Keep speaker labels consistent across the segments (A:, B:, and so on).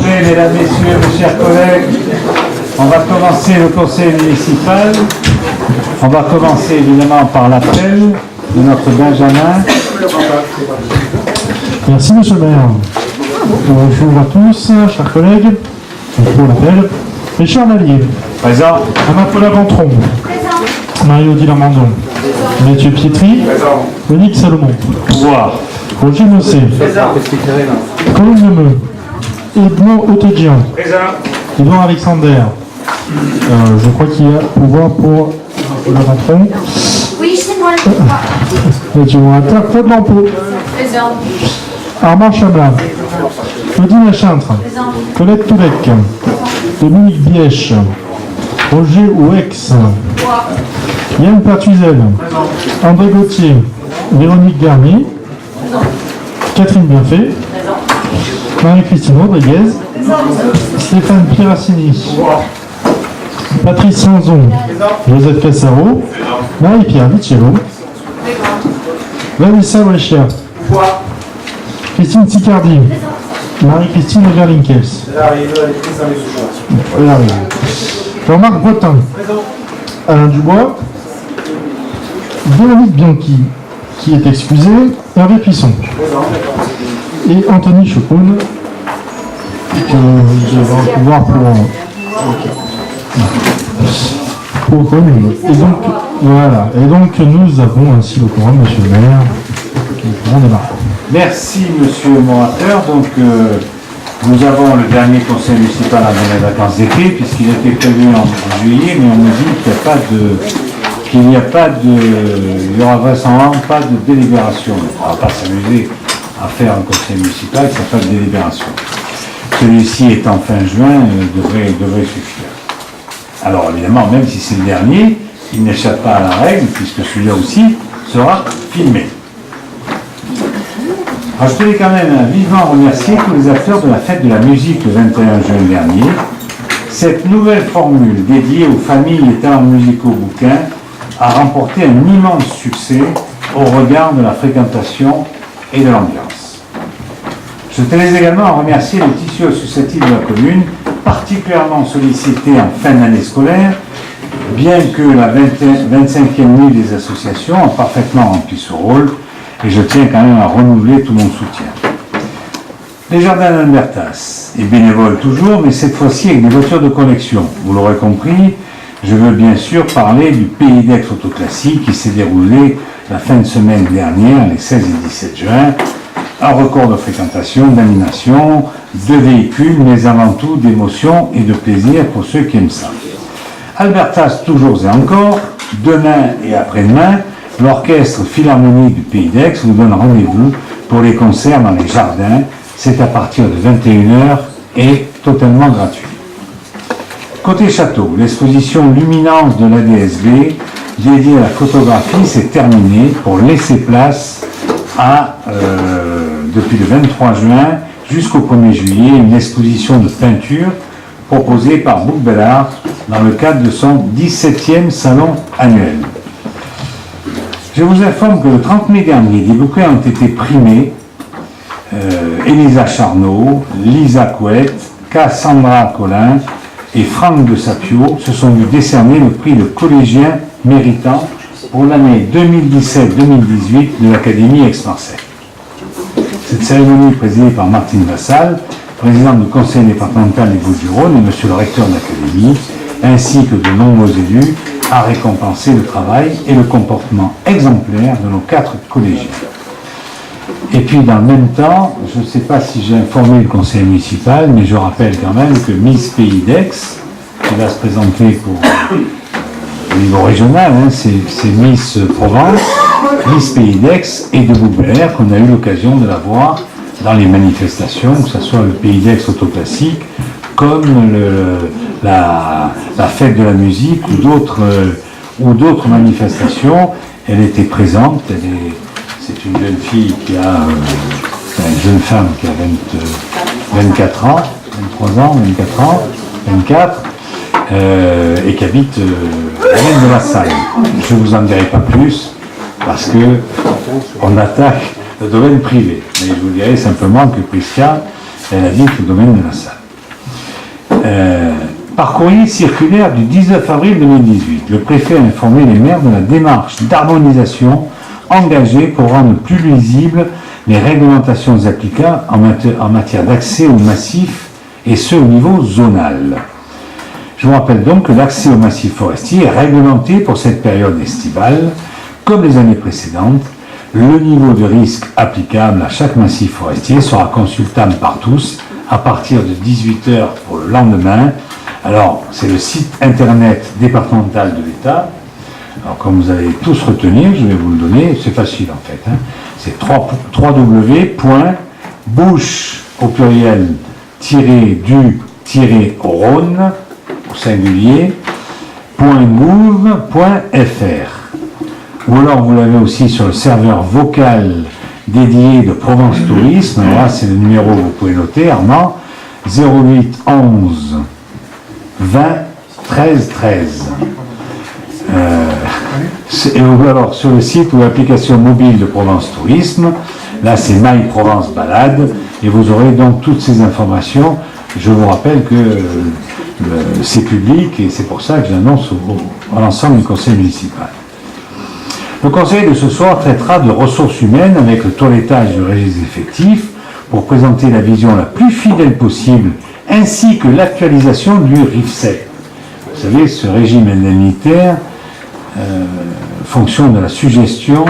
A: plaît, mesdames, messieurs, mes chers collègues, on va commencer le conseil municipal. On va commencer évidemment par l'appel de notre Benjamin.
B: Merci, monsieur le maire. Bonjour à tous, chers collègues. Pour l'appel. Mes chers alliés.
A: Présent.
B: Anna-Paula Ventron. Marie-Odile Lamandon. Mathieu Pietri. Monique Salomon.
A: Pouvoir.
B: Roger Mossé. Colombe Lemeux. Edmond Otedjian. Edouard Alexander. Je crois qu'il y a pouvoir pour la Ventron.
C: Oui, c'est moi le pouvoir.
B: Mathieu Mouratin. Claude Lampeau.
C: Présent.
B: Armand Chablat. Claudine Lachintre.
C: Présent.
B: Colette Toulec. Dominique Bièche. Roger Ouex. Yann Pertuzel. André Gauthier. Véronique Garnier. Catherine Bienfait. Marie-Christine Rodriguez. Stéphane Pirassini. Patrice Sanzon. Joseph Cassaro. Marie-Pierre Vicello. Vanessa Bréchia. Christine Sicardi. Marie-Christine Overlinkels. Jean-Marc Bretin. Alain Dubois. Véronique Bianchi, qui est excusée. Hervé Pisson. Et Anthony Chocoun, que je vais pouvoir pour commune. Et donc, voilà. Et donc, nous avons ainsi le courant, monsieur le maire. Le courant démarre.
A: Merci, monsieur le modérateur. Donc, nous avons le dernier conseil municipal avant les vacances d'été, puisqu'il était prévu en juillet, mais on me dit qu'il n'y aura vraisemblablement pas de délibération. On ne va pas s'amuser à faire un conseil municipal qui n'a pas de délibération. Celui-ci étant fin juin, devrait suffire. Alors évidemment, même si c'est le dernier, il n'échappe pas à la règle, puisque celui-là aussi sera filmé. Alors, je tenais quand même à vivement remercier tous les acteurs de la fête de la musique le 21 juin dernier. Cette nouvelle formule dédiée aux familles et talents musicaux bouquins a remporté un immense succès au regard de la fréquentation et de l'ambiance. Je tenais également à remercier le tissu associatif de la commune, particulièrement sollicité en fin d'année scolaire, bien que la 25e nuit des associations a parfaitement rempli ce rôle, et je tiens quand même à renouveler tout mon soutien. Les jardins d'Albertas est bénévole toujours, mais cette fois-ci avec des voitures de collection. Vous l'aurez compris, je veux bien sûr parler du Pays d'Aix Autoclassique qui s'est déroulé la fin de semaine dernière, les 16 et 17 juin. Un record de fréquentation, d'animation, de véhicules, mais avant tout d'émotion et de plaisir pour ceux qui aiment ça. Albertas toujours et encore, demain et après-demain, l'orchestre philharmonique du Pays d'Aix vous donne rendez-vous pour les concerts dans les jardins. C'est à partir de 21h et totalement gratuit. Côté château, l'exposition Luminance de l'ADSB dédiée à la photographie s'est terminée pour laisser place à, depuis le 23 juin jusqu'au 1er juillet, une exposition de peinture proposée par Book Bellart dans le cadre de son 17e salon annuel. Je vous informe que le 30 mai dernier, des bouquins ont été primés. Elisa Charnot, Lisa Couette, Cassandra Collin et Franck de Sapio se sont vus décerner le prix de collégien méritant pour l'année 2017-2018 de l'Académie Aix-Marseille. Cette cérémonie présidée par Martine Vassal, présidente du conseil départemental des Bouches-du-Rhône et monsieur le recteur de l'Académie, ainsi que de nombreux élus, a récompensé le travail et le comportement exemplaire de nos 4 collégiens. Et puis dans le même temps, je ne sais pas si j'ai informé le conseil municipal, mais je rappelle quand même que Miss Pays d'Aix, qui va se présenter pour au niveau régional, c'est Miss Provence, Miss Pays d'Aix et de Boubert, qu'on a eu l'occasion de la voir dans les manifestations, que ce soit le Pays d'Aix Autoclassique, comme la fête de la musique ou d'autres manifestations. Elle était présente, c'est une jeune fille qui a, une jeune femme qui a 24 ans, 23 ans, 24 ans, 24, et qui habite à l'île de la Salle. Je ne vous en dirai pas plus, parce que on attaque le domaine privé. Mais je vous dirai simplement que Prisca, elle habite le domaine de la Salle. Par courrier circulaire du 19 avril 2018, le préfet a informé les maires de la démarche d'harmonisation engagée pour rendre plus lisibles les réglementations applicables en matière d'accès au massif, et ce au niveau zonal. Je vous rappelle donc que l'accès au massif forestier est réglementé pour cette période estivale. Comme les années précédentes, le niveau de risque applicable à chaque massif forestier sera consultable par tous à partir de 18h pour le lendemain. Alors, c'est le site internet départemental de l'État. Alors, comme vous allez tous retenir, je vais vous le donner, c'est facile en fait. C'est www.bouche au pluriel du Rhône au singulier .gouv.fr. Ou alors vous l'avez aussi sur le serveur vocal dédié de Provence Tourisme. Là, c'est le numéro, vous pouvez noter, Armand, 08 11 20 13 13. Ou alors sur le site ou l'application mobile de Provence Tourisme, là c'est My Provence Balade, et vous aurez donc toutes ces informations. Je vous rappelle que c'est public et c'est pour ça que j'annonce à l'ensemble du conseil municipal. Le conseil de ce soir traitera de ressources humaines avec le toilettage du registre effectif pour présenter la vision la plus fidèle possible ainsi que l'actualisation du RIFSEP. Vous savez, ce régime indemnitaire fonction de la suggestion.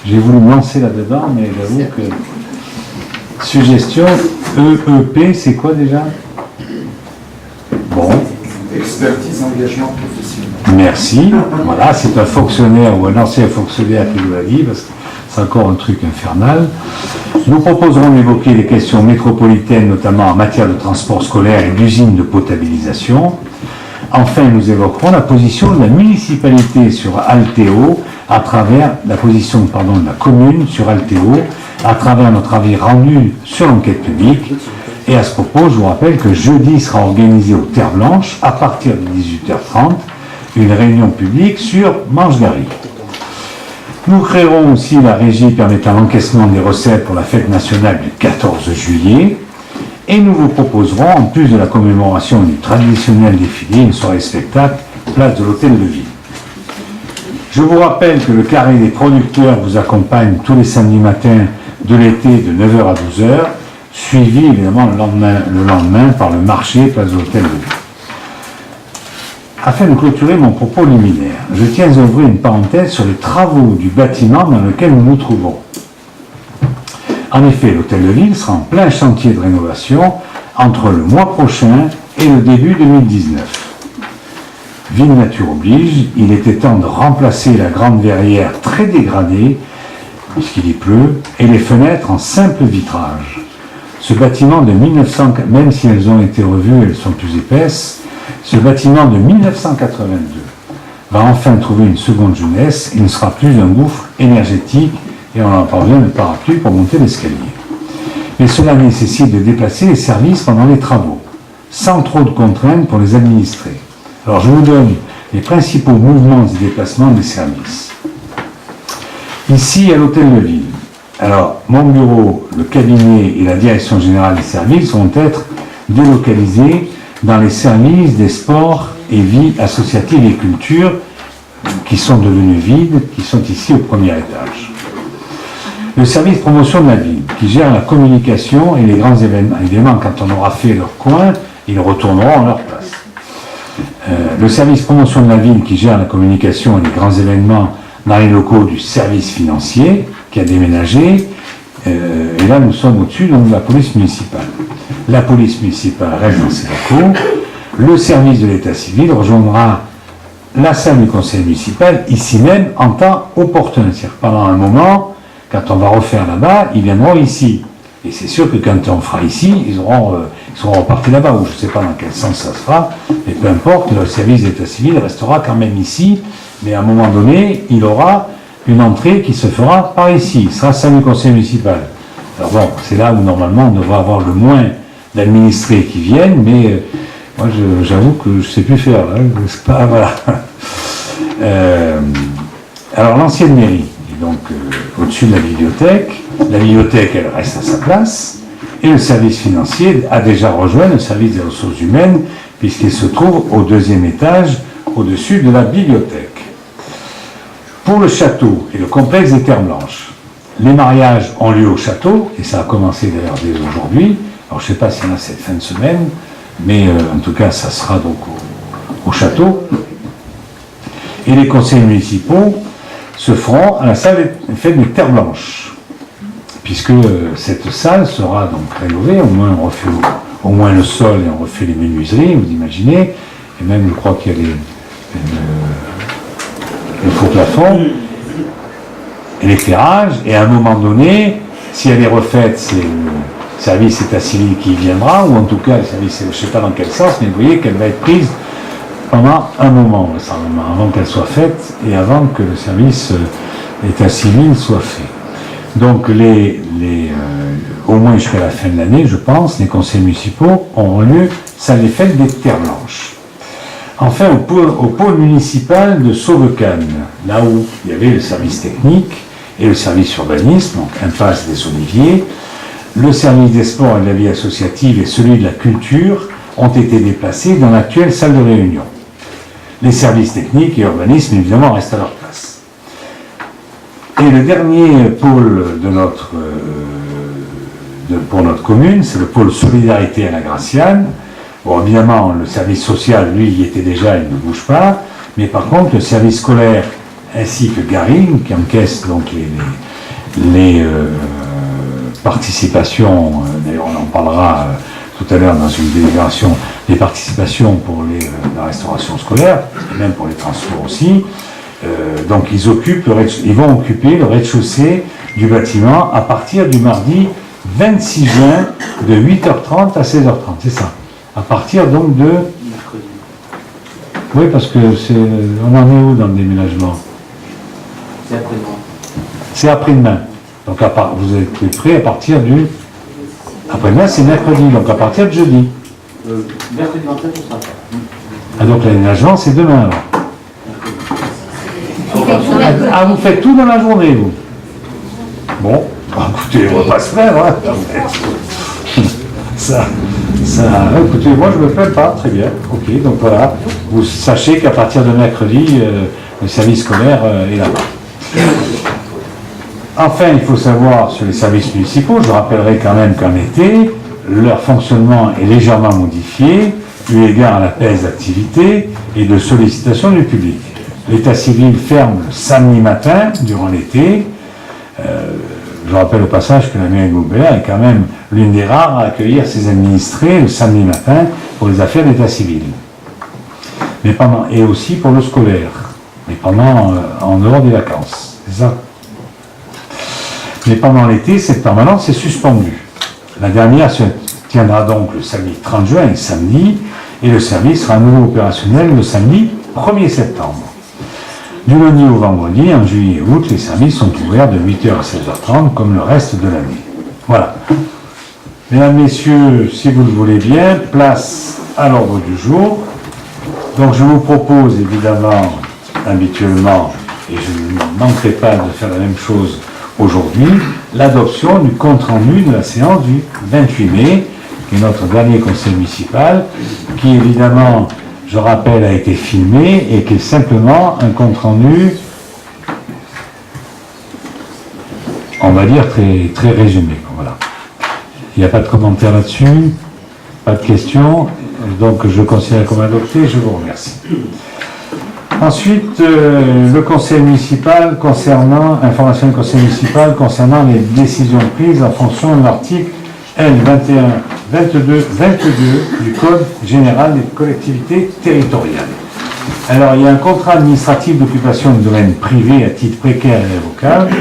A: J'ai voulu me lancer là-dedans, mais j'avoue que suggestion, EEP, c'est quoi déjà? Bon.
D: Expertise, engagement professionnel.
A: Merci. Voilà, c'est un fonctionnaire ou un ancien fonctionnaire qui nous l'a dit, parce que c'est encore un truc infernal. Nous proposerons d'évoquer les questions métropolitaines, notamment en matière de transport scolaire et d'usines de potabilisation. Enfin, nous évoquerons la position de la municipalité sur Altéo, à travers la position de la commune sur Altéo, à travers notre avis rendu sur l'enquête publique. Et à ce propos, je vous rappelle que jeudi sera organisée aux Terres Blanches, à partir de 18h30, une réunion publique sur Manche-Gary. Nous créerons aussi la régie permettant l'encaissement des recettes pour la fête nationale du 14 juillet. Et nous vous proposerons, en plus de la commémoration du traditionnel défilé, une soirée spectacle, place de l'Hôtel de Ville. Je vous rappelle que le carré des producteurs vous accompagne tous les samedis matins de l'été de 9h à 12h, suivi évidemment le lendemain par le marché, place de l'Hôtel de Ville. Afin de clôturer mon propos liminaire, je tiens à ouvrir une parenthèse sur les travaux du bâtiment dans lequel nous nous trouvons. En effet, l'Hôtel de Ville sera en plein chantier de rénovation entre le mois prochain et le début 2019. Ville nature oblige, il était temps de remplacer la grande verrière très dégradée, puisqu'il y pleut, et les fenêtres en simple vitrage. Ce bâtiment de 1900, même si elles ont été revues, elles sont plus épaisses, ce bâtiment de 1982 va enfin trouver une seconde jeunesse et ne sera plus un gouffre énergétique, et on en parvient de parapluie pour monter l'escalier. Mais cela nécessite de déplacer les services pendant les travaux, sans trop de contraintes pour les administrés. Alors je vous donne les principaux mouvements et déplacements des services. Ici, à l'Hôtel de Ville, alors mon bureau, le cabinet et la direction générale des services vont être délocalisés dans les services des sports et vie associative et culture qui sont devenus vides, qui sont ici au premier étage. Le service promotion de la ville, qui gère la communication et les grands événements. Évidemment, quand on aura fait leur coin, ils retourneront à leur place. Le service promotion de la ville, qui gère la communication et les grands événements dans les locaux du service financier, qui a déménagé. Et là, nous sommes au-dessus de la police municipale. La police municipale reste dans ses locaux. Le service de l'état civil rejoindra la salle du conseil municipal, ici même, en temps opportun. C'est-à-dire pendant un moment, quand on va refaire là-bas, ils viendront ici. Et c'est sûr que quand on fera ici, ils seront repartis là-bas, ou je ne sais pas dans quel sens ça se fera, mais peu importe, le service d'état civil restera quand même ici, mais à un moment donné, il aura une entrée qui se fera par ici. Ce sera salle du conseil municipal. Alors bon, c'est là où normalement on devra avoir le moins d'administrés qui viennent, mais moi j'avoue que je ne sais plus faire, là, c'est pas, voilà. Alors l'ancienne mairie, donc au-dessus de la bibliothèque, elle reste à sa place, Et le service financier a déjà rejoint le service des ressources humaines, puisqu'il se trouve au 2e étage, au-dessus de la bibliothèque. Pour le château et le complexe des Terres Blanches, les mariages ont lieu au château, et ça a commencé d'ailleurs dès aujourd'hui. Alors je ne sais pas s'il y en a cette fin de semaine, mais en tout cas ça sera donc au château. Et les conseils municipaux se feront à la salle des fêtes des Terres Blanches, puisque cette salle sera donc rénovée, au moins on refait au moins le sol et on refait les menuiseries, vous imaginez, et même je crois qu'il y a les faux plafonds, et l'éclairage, et à un moment donné, si elle est refaite, c'est le service état civil qui viendra, ou en tout cas le service, je ne sais pas dans quel sens, mais vous voyez qu'elle va être prise pendant un moment, avant qu'elle soit faite et avant que le service état civil soit fait. Donc au moins jusqu'à la fin de l'année, je pense, les conseils municipaux auront lieu salle des fêtes des Terres Blanches. Enfin, au pôle municipal de Sauvecannes, là où il y avait le service technique et le service urbanisme, donc impasse des Oliviers, le service des sports et de la vie associative et celui de la culture ont été déplacés dans l'actuelle salle de réunion. Les services techniques et urbanisme, évidemment, restent à leur place. Et le dernier pôle pour notre commune, c'est le pôle solidarité à la Graciane. Bon, évidemment, le service social, lui, y était déjà, il ne bouge pas. Mais par contre, le service scolaire ainsi que Garine, qui encaisse donc les participations, d'ailleurs on en parlera tout à l'heure dans une délibération, les participations pour la restauration scolaire, et même pour les transports aussi. Donc ils vont occuper le rez-de-chaussée du bâtiment à partir du mardi 26 juin de 8h30 à 16h30, c'est ça. À partir donc de... Oui, parce que on en est où dans le déménagement?
E: C'est après-demain.
A: C'est après-demain. Donc vous êtes prêts à partir du... Après-demain, c'est mercredi, donc à partir de jeudi.
E: Mercredi 27, on sera fait.
A: Ah, donc l'aménagement, c'est demain, alors. Ah, vous faites tout dans la journée, vous? Bon, écoutez, on va pas se faire, hein. Écoutez, moi je ne me plains pas, très bien. Ok, donc voilà, vous sachez qu'à partir de mercredi, le service scolaire est là-bas. Enfin, il faut savoir sur les services municipaux, je rappellerai quand même qu'en été, leur fonctionnement est légèrement modifié, eu égard à la baisse d'activité et de sollicitation du public. L'état civil ferme le samedi matin, durant l'été. Je rappelle au passage que la mairie de Montbéliard est quand même l'une des rares à accueillir ses administrés le samedi matin pour les affaires d'état civil. Et aussi pour le scolaire, mais en dehors des vacances. C'est ça. Mais pendant l'été, cette permanence est suspendue. La dernière se tiendra donc le samedi 30 juin et samedi, et le service sera à nouveau opérationnel le samedi 1er septembre. Du lundi au vendredi, en juillet et août, les services sont ouverts de 8h à 16h30 comme le reste de l'année. Voilà. Mesdames, Messieurs, si vous le voulez bien, place à l'ordre du jour. Donc je vous propose évidemment, habituellement, et je ne manquerai pas de faire la même chose aujourd'hui, l'adoption du compte-rendu de la séance du 28 mai, qui est notre dernier conseil municipal, qui évidemment, je rappelle, a été filmé et qui est simplement un compte-rendu, on va dire, très, très résumé. Voilà. Il n'y a pas de commentaire là-dessus, pas de questions, donc je considère comme adopté, je vous remercie. Ensuite, le conseil municipal information du conseil municipal concernant les décisions prises en fonction de l'article L21-22 du Code général des collectivités territoriales. Alors, il y a un contrat administratif d'occupation du domaine privé à titre précaire et irrévocable,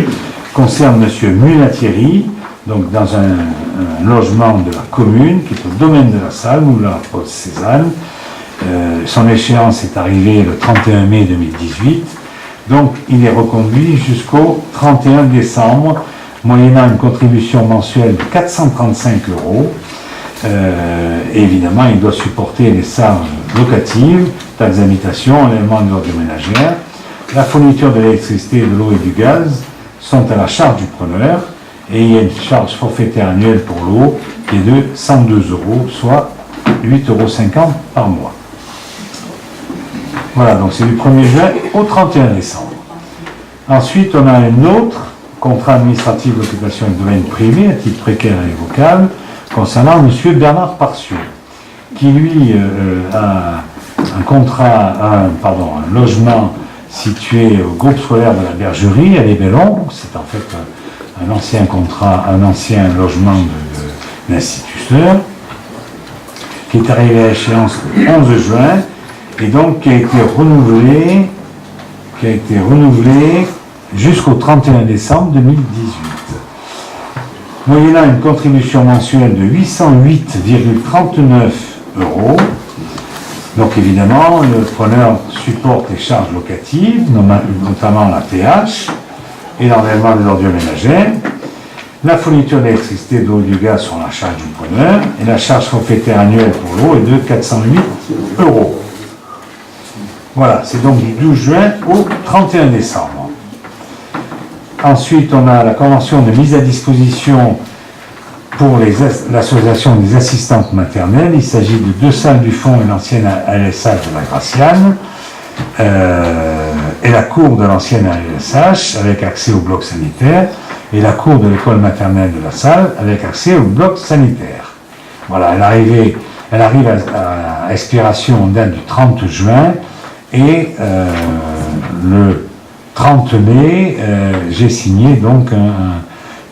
A: concerne M. Mulatieri, donc dans un logement de la commune, qui est au domaine de la Salle, ou de la Poste Cézanne. Son échéance est arrivée le 31 mai 2018, donc il est reconduit jusqu'au 31 décembre, moyennant une contribution mensuelle de 435 €. Et évidemment, il doit supporter les charges locatives, taxes d'habitation, enlèvement de l'ordre ménagère. La fourniture de l'électricité, de l'eau et du gaz sont à la charge du preneur, Et il y a une charge forfaitaire annuelle pour l'eau qui est de 102 €, soit 8,50 € par mois. Voilà, donc c'est du 1er juin au 31 décembre. Ensuite, on a un autre contrat administratif d'occupation du domaine privé à titre précaire et évocable concernant M. Bernard Parcieux, qui lui a un logement situé au groupe scolaire de la Bergerie à l'Ébélon. C'est en fait un ancien contrat, un ancien logement de l'instituteur, qui est arrivé à échéance le 11 juin et donc qui a été renouvelé jusqu'au 31 décembre 2018. Moyennant une contribution mensuelle de 808,39 €. Donc évidemment, le preneur supporte les charges locatives, notamment la TH et l'enlèvement des ordures ménagères. La fourniture d'électricité, d'eau et de gaz sont à la charge du preneur et la charge forfaitaire annuelle pour l'eau est de 408 €. Voilà, c'est donc du 12 juin au 31 décembre. Ensuite, on a la convention de mise à disposition pour l'association des assistantes maternelles. Il s'agit de 2 salles du fonds et l'ancienne ALSH de la Graciane et la cour de l'ancienne ALSH avec accès au bloc sanitaire et la cour de l'école maternelle de la salle avec accès au bloc sanitaire. Voilà, elle arrive à expiration en date du 30 juin et le 30 mai, j'ai signé donc une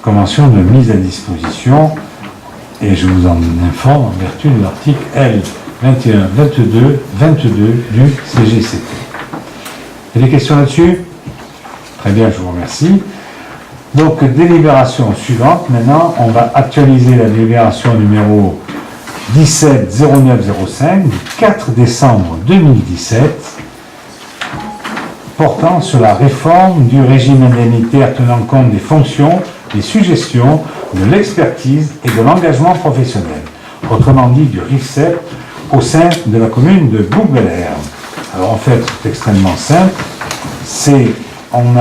A: convention de mise à disposition et je vous en informe en vertu de l'article L 21-22 du CGCT. Il y a des questions là-dessus? Très bien, je vous remercie. Donc, délibération suivante. Maintenant, on va actualiser la délibération numéro 17-0905 du 4 décembre 2017 portant sur la réforme du régime indemnitaire tenant compte des fonctions, des suggestions, de l'expertise et de l'engagement professionnel, autrement dit du RIFSEP, au sein de la commune de Bouc-Bel-Air. Alors en fait, c'est extrêmement simple, on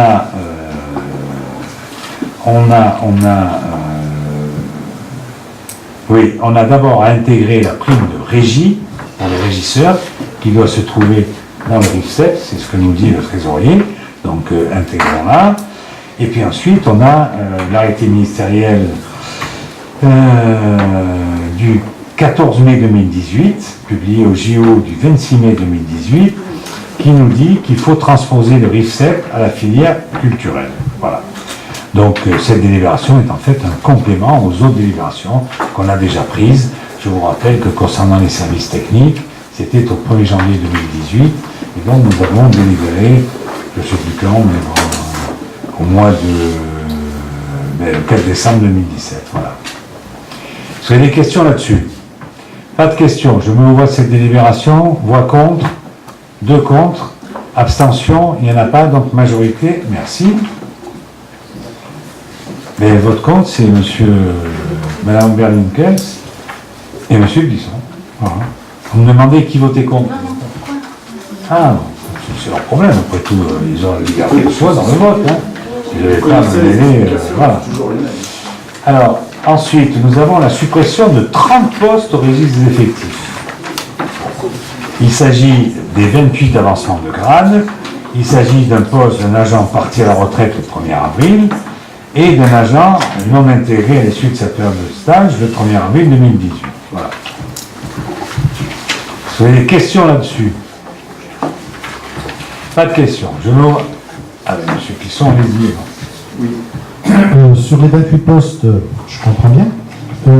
A: a d'abord à intégrer la prime de régie pour les régisseurs qui doit se trouver dans le RIFSEP, c'est ce que nous dit le trésorier, donc intégrons-la. Et puis ensuite, on a l'arrêté ministériel du 14 mai 2018, publié au JO du 26 mai 2018, qui nous dit qu'il faut transposer le RIFSEP à la filière culturelle. Voilà. Donc cette délibération est en fait un complément aux autres délibérations qu'on a déjà prises. Je vous rappelle que concernant les services techniques, c'était au 1er janvier 2018, et donc nous avons délibéré, je ne sais plus quand, mais au mois de le 4 décembre 2017. Voilà. Est-ce qu'il y a des questions là-dessus? Pas de questions. Je me vois cette délibération. Voix contre, 2 contre, abstention, il n'y en a pas, donc majorité, merci. Mais votre compte, c'est Madame Berlinkels et Monsieur Glisson. Voilà. Vous me demandez qui votait contre. Ah, c'est leur problème, après tout, ils ont gardé le choix dans le vote. Hein. Ils n'avaient pas mêlé, voilà. Alors, ensuite, nous avons la suppression de 30 postes au registre des effectifs. Il s'agit des 28 avancements de grade, il s'agit d'un poste d'un agent parti à la retraite le 1er avril, et d'un agent non intégré à l'issue de sa période de stage le 1er avril 2018. Voilà. Vous avez des questions là-dessus? Pas de questions. Je me vois. Ah ben, monsieur Clisson, allez-y.
B: Oui. Sur les 28 postes, je comprends bien.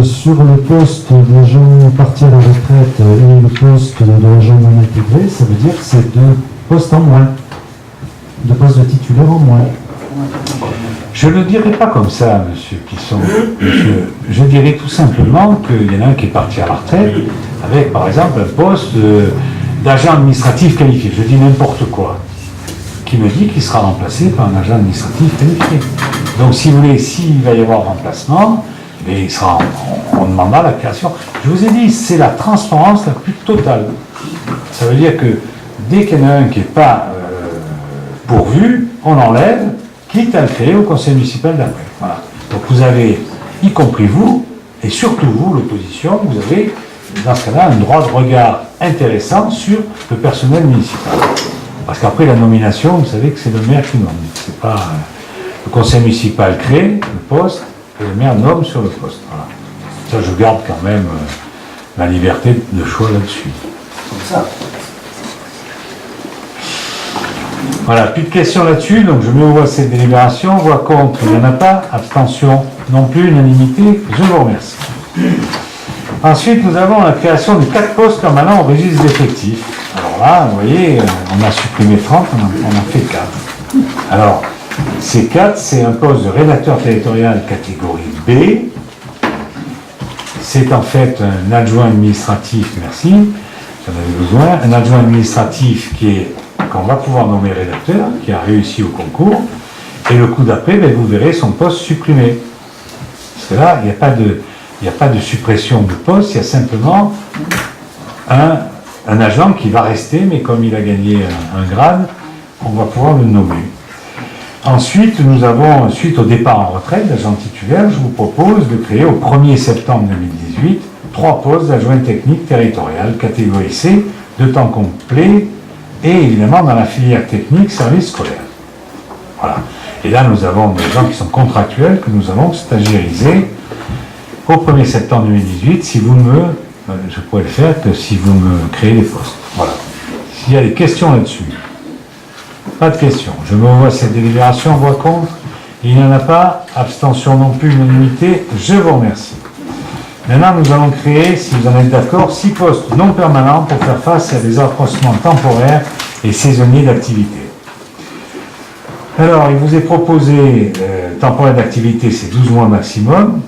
B: Sur le poste d'agent parti à la retraite et le poste d'agent non intégré, ça veut dire que c'est 2 postes en moins. 2 postes de titulaire en moins.
A: Je ne dirais pas comme ça, monsieur Clisson. Je dirais tout simplement qu'il y en a un qui est parti à la retraite avec, par exemple, un poste d'agent administratif qualifié. Je dis n'importe quoi. Qui me dit qu'il sera remplacé par un agent administratif qualifié. Donc, si vous voulez, s'il va y avoir remplacement, mais on demandera la création. Je vous ai dit, c'est la transparence la plus totale. Ça veut dire que dès qu'il y en a un qui n'est pas pourvu, on l'enlève, quitte à le créer au conseil municipal d'après. Voilà. Donc vous avez, y compris vous, et surtout vous, l'opposition, vous avez dans ce cas-là un droit de regard intéressant sur le personnel municipal. Parce qu'après la nomination, vous savez que c'est le maire qui nomme. C'est pas le conseil municipal crée le poste et le maire nomme sur le poste. Voilà. Ça, je garde quand même la liberté de choix là-dessus.
E: Comme ça.
A: Voilà, plus de questions là-dessus, donc je mets au voie cette délibération. Voix contre, il n'y en a pas. Abstention non plus, unanimité. Je vous remercie. Ensuite, nous avons la création de 4 postes permanents au registre d'effectifs. Alors là, vous voyez, on a supprimé 30, on en fait 4. Alors, ces 4, c'est un poste de rédacteur territorial catégorie B. C'est en fait un adjoint administratif, merci, j'en avais besoin, un adjoint administratif qu'on va pouvoir nommer rédacteur, qui a réussi au concours, et le coup d'après, vous verrez son poste supprimé. Parce que là, il n'y a pas de suppression de poste, il y a simplement un agent qui va rester, mais comme il a gagné un grade, on va pouvoir le nommer. Ensuite, nous avons, suite au départ en retraite d'agent titulaire, je vous propose de créer au 1er septembre 2018 3 postes d'adjoint technique territorial, catégorie C, de temps complet, et évidemment dans la filière technique, service scolaire. Voilà. Et là, nous avons des gens qui sont contractuels, que nous allons stagiairiser au 1er septembre 2018, si vous je pourrais le faire que si vous me créez des postes. Voilà. S'il y a des questions là-dessus. Pas de questions. Je me vois cette délibération, voix contre. Il n'y en a pas. Abstention non plus, unanimité. Je vous remercie. Maintenant, nous allons créer, si vous en êtes d'accord, 6 postes non permanents pour faire face à des accroissements temporaires et saisonniers d'activité. Alors, il vous est proposé, temporaire d'activité, c'est 12 mois maximum,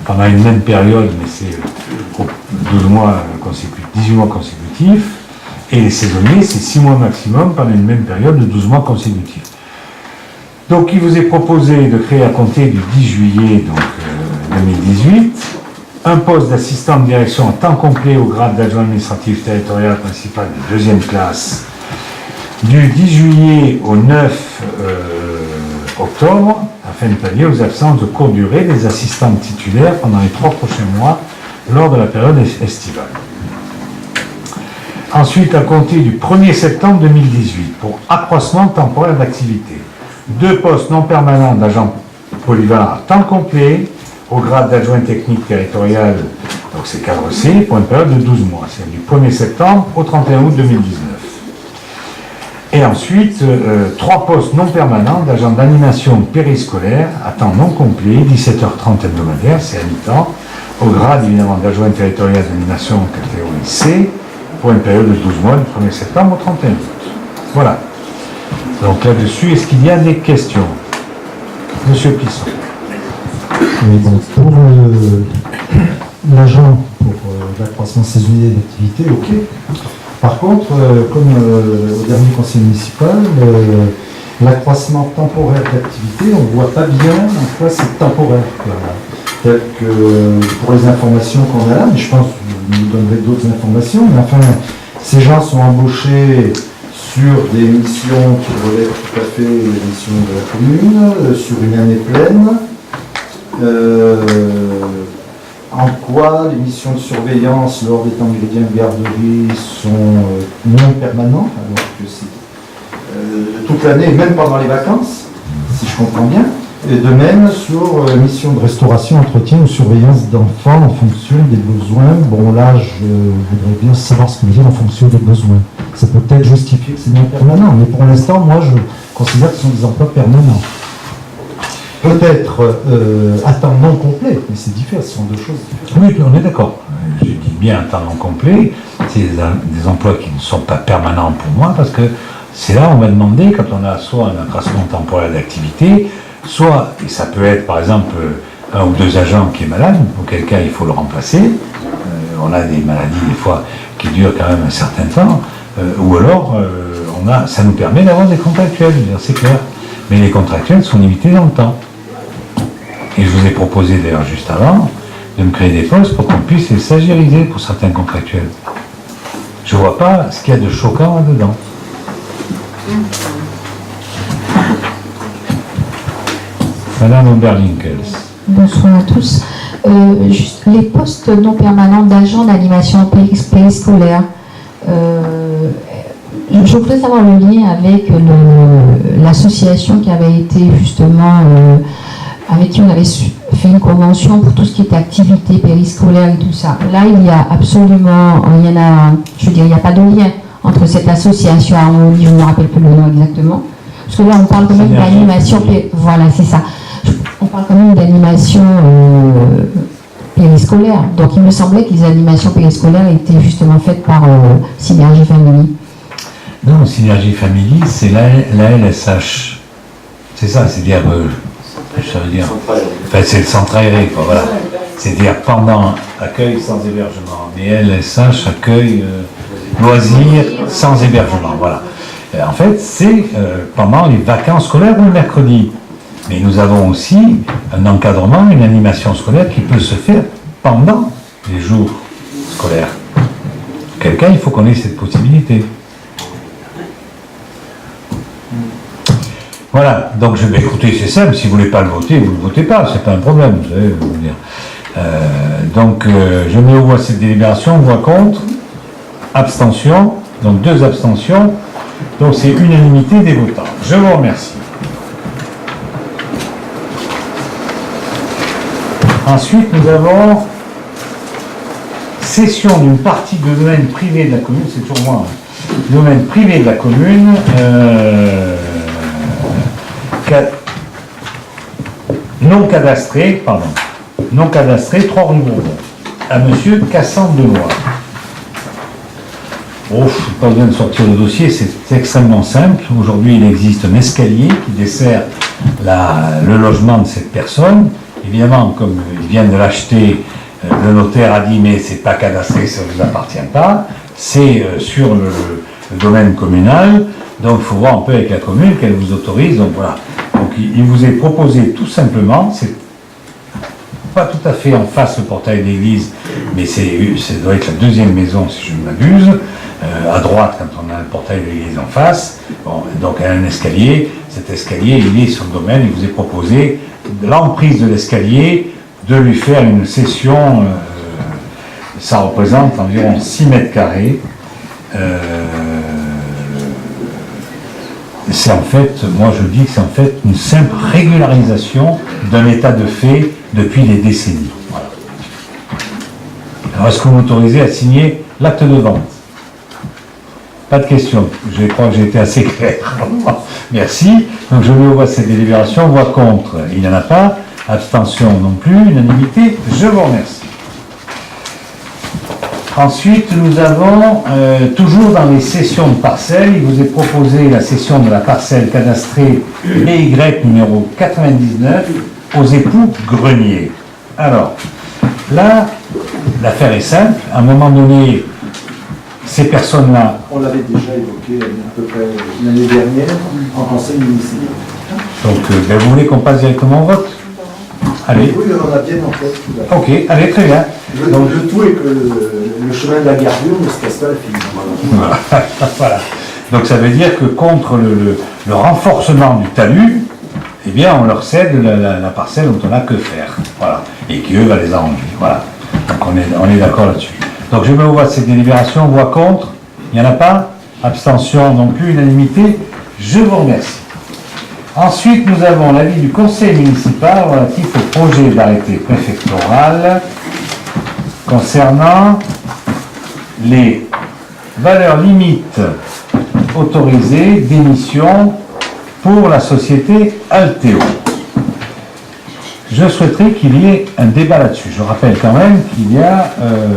A: pendant une même période, mais c'est 12 mois consécutifs, 18 mois consécutifs. Et les saisonniers, c'est 6 mois maximum pendant une même période de 12 mois consécutifs. Donc, il vous est proposé de créer à compter du 10 juillet 2018 un poste d'assistant de direction à temps complet au grade d'adjoint administratif territorial principal de 2e classe du 10 juillet au 9 octobre afin de pallier aux absences de courte durée des assistants titulaires pendant les 3 prochains mois lors de la période estivale. Ensuite, à compter du 1er septembre 2018, pour accroissement temporaire d'activité, 2 postes non permanents d'agents polyvalents à temps complet, au grade d'adjoint technique territorial, donc c'est cadre C, pour une période de 12 mois, c'est du 1er septembre au 31 août 2019. Et ensuite, 3 postes non permanents d'agents d'animation périscolaire à temps non complet, 17h30 hebdomadaire, c'est à mi-temps, au grade évidemment d'adjoint territorial d'animation catégorie C, pour une période de 12 mois, du 1er septembre au 31 août. Voilà. Donc là-dessus, est-ce qu'il y a des questions? Monsieur Plisson.
B: Oui, donc pour l'agent, pour l'accroissement saisonnier d'activité, ok. Par contre, comme au dernier conseil municipal, l'accroissement temporaire d'activité, on ne voit pas bien en quoi c'est temporaire. Peut-être que pour les informations qu'on a là, mais je pense que vous nous donnerez d'autres informations, mais enfin, ces gens sont embauchés sur des missions qui relèvent tout à fait les missions de la commune, sur une année pleine. En quoi les missions de surveillance lors des temps méridiens de garderie sont non permanentes, alors que c'est toute l'année, même pendant les vacances, si je comprends bien. Et de même sur mission de restauration, entretien ou surveillance d'enfants en fonction des besoins. Bon là, je voudrais bien savoir ce que vous dites en fonction des besoins. Ça peut peut-être justifier que c'est non permanent, mais pour l'instant, moi, je considère que ce sont des emplois permanents. Peut-être à temps non complet, mais c'est différent, ce sont deux choses différentes.
A: Oui, on est d'accord. Je dis bien à temps non complet, c'est des emplois qui ne sont pas permanents pour moi, parce que c'est là on va demander, quand on a soit un accroissement temporaire d'activité, soit, et ça peut être par exemple un ou deux agents qui est malade, auquel cas il faut le remplacer, on a des maladies des fois qui durent quand même un certain temps, ou alors ça nous permet d'avoir des contractuels, c'est clair. Mais les contractuels sont limités dans le temps. Et je vous ai proposé d'ailleurs juste avant de me créer des postes pour qu'on puisse les stagiairiser pour certains contractuels. Je ne vois pas ce qu'il y a de choquant là-dedans. Madame Oberlinkels.
F: Bonsoir à tous. Juste les postes non permanents d'agents d'animation périscolaire. Je voudrais savoir le lien avec l'association qui avait été justement, avec qui on avait fait une convention pour tout ce qui était activité périscolaire et tout ça. Là, il y a absolument, il n'y a pas de lien entre cette association Harmonie, je ne me rappelle plus le nom exactement. Parce que là, on parle quand même d'animation, voilà, c'est ça. On parle quand même d'animation périscolaire. Donc, il me semblait que les animations périscolaires étaient justement faites par Synergie Family.
A: Non, Synergie Family, c'est la LSH. C'est ça, c'est-à-dire, ça veut dire, enfin, c'est le centre aéré, quoi, voilà. C'est-à-dire pendant accueil sans hébergement. Mais LSH accueil loisirs sans hébergement, voilà. En fait, c'est pendant les vacances scolaires ou le mercredi. Mais nous avons aussi un encadrement, une animation scolaire qui peut se faire pendant les jours scolaires. Auquel cas, il faut qu'on ait cette possibilité. Voilà, donc je vais écouter, c'est simple, si vous ne voulez pas le voter, vous ne le votez pas, c'est pas un problème, vous savez, vous dire. Donc je mets au voie cette délibération, voix contre, abstention, donc 2 abstentions, donc c'est unanimité des votants. Je vous remercie. Ensuite, nous avons cession d'une partie de domaine privé de la commune, c'est toujours moi, hein. Domaine privé de la commune, non cadastré, 3 rue Bourbon, à monsieur Cassandre Deloire. Oh, pas besoin de sortir le dossier, c'est extrêmement simple. Aujourd'hui, il existe un escalier qui dessert le logement de cette personne. Évidemment, comme il vient de l'acheter, le notaire a dit mais c'est pas cadastré, ça ne vous appartient pas. C'est sur le domaine communal. Donc il faut voir un peu avec la commune qu'elle vous autorise. Donc voilà. Donc il vous est proposé tout simplement, c'est pas tout à fait en face le portail d'église, mais ça doit être la 2e maison si je ne m'abuse. À droite quand on a le portail de l'église en face. Bon, donc il y a un escalier. Cet escalier, il est sur le domaine. Il vous est proposé de l'emprise de l'escalier, de lui faire une cession. Ça représente environ 6 mètres carrés. C'est en fait, moi je dis que c'est en fait une simple régularisation d'un état de fait depuis des décennies. Voilà. Alors est-ce que vous m'autorisez à signer l'acte de vente? Pas de questions. Je crois que j'ai été assez clair. Merci. Donc je mets au voie cette délibération. Voix contre, il n'y en a pas. Abstention non plus. Unanimité. Je vous remercie. Ensuite, nous avons, toujours dans les cessions de parcelles, il vous est proposé la cession de la parcelle cadastrée BY numéro 99 aux époux Grenier. Alors, là, l'affaire est simple. À un moment donné, ces personnes-là...
D: On l'avait déjà évoqué à peu près l'année dernière en conseil municipal.
A: Donc, vous voulez qu'on passe directement au vote? Allez.
D: Oui, on a bien en tête.
A: Ok, allez, très bien.
D: Donc, le tout est que le chemin de la gardure ne se casse pas la fille.
A: Voilà. Voilà. Donc, ça veut dire que contre le renforcement du talus, eh bien, on leur cède la parcelle dont on n'a que faire. Voilà. Et qui, eux, va les arranger. Voilà. Donc, on est d'accord là-dessus. Donc, je mets au vote cette délibération. Voix contre. Il n'y en a pas. Abstention non plus. Unanimité. Je vous remercie. Ensuite, nous avons l'avis du conseil municipal relatif au projet d'arrêté préfectoral concernant les valeurs limites autorisées d'émission pour la société Alteo. Je souhaiterais qu'il y ait un débat là-dessus. Je rappelle quand même qu'il y a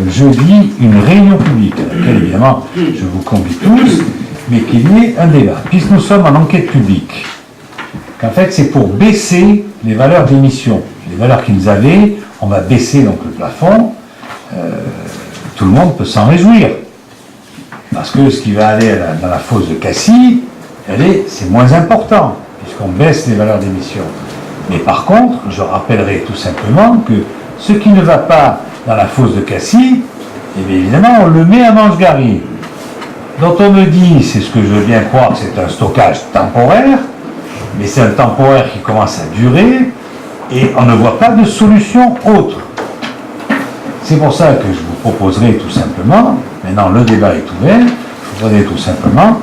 A: jeudi une réunion publique à laquelle évidemment je vous convie tous, mais qu'il y ait un débat, puisque nous sommes en enquête publique. En fait, c'est pour baisser les valeurs d'émission. Les valeurs qu'ils avaient, on va baisser donc le plafond. Tout le monde peut s'en réjouir. Parce que ce qui va aller dans la fosse de Cassis, c'est moins important, puisqu'on baisse les valeurs d'émission. Mais par contre, je rappellerai tout simplement que ce qui ne va pas dans la fosse de Cassis, eh bien évidemment, on le met à Manche-Gary. Dont on me dit, c'est ce que je veux bien croire, c'est un stockage temporaire, mais c'est un temporaire qui commence à durer, Et on ne voit pas de solution autre. C'est pour ça que je vous proposerai tout simplement, maintenant le débat est ouvert, je vous proposerai tout simplement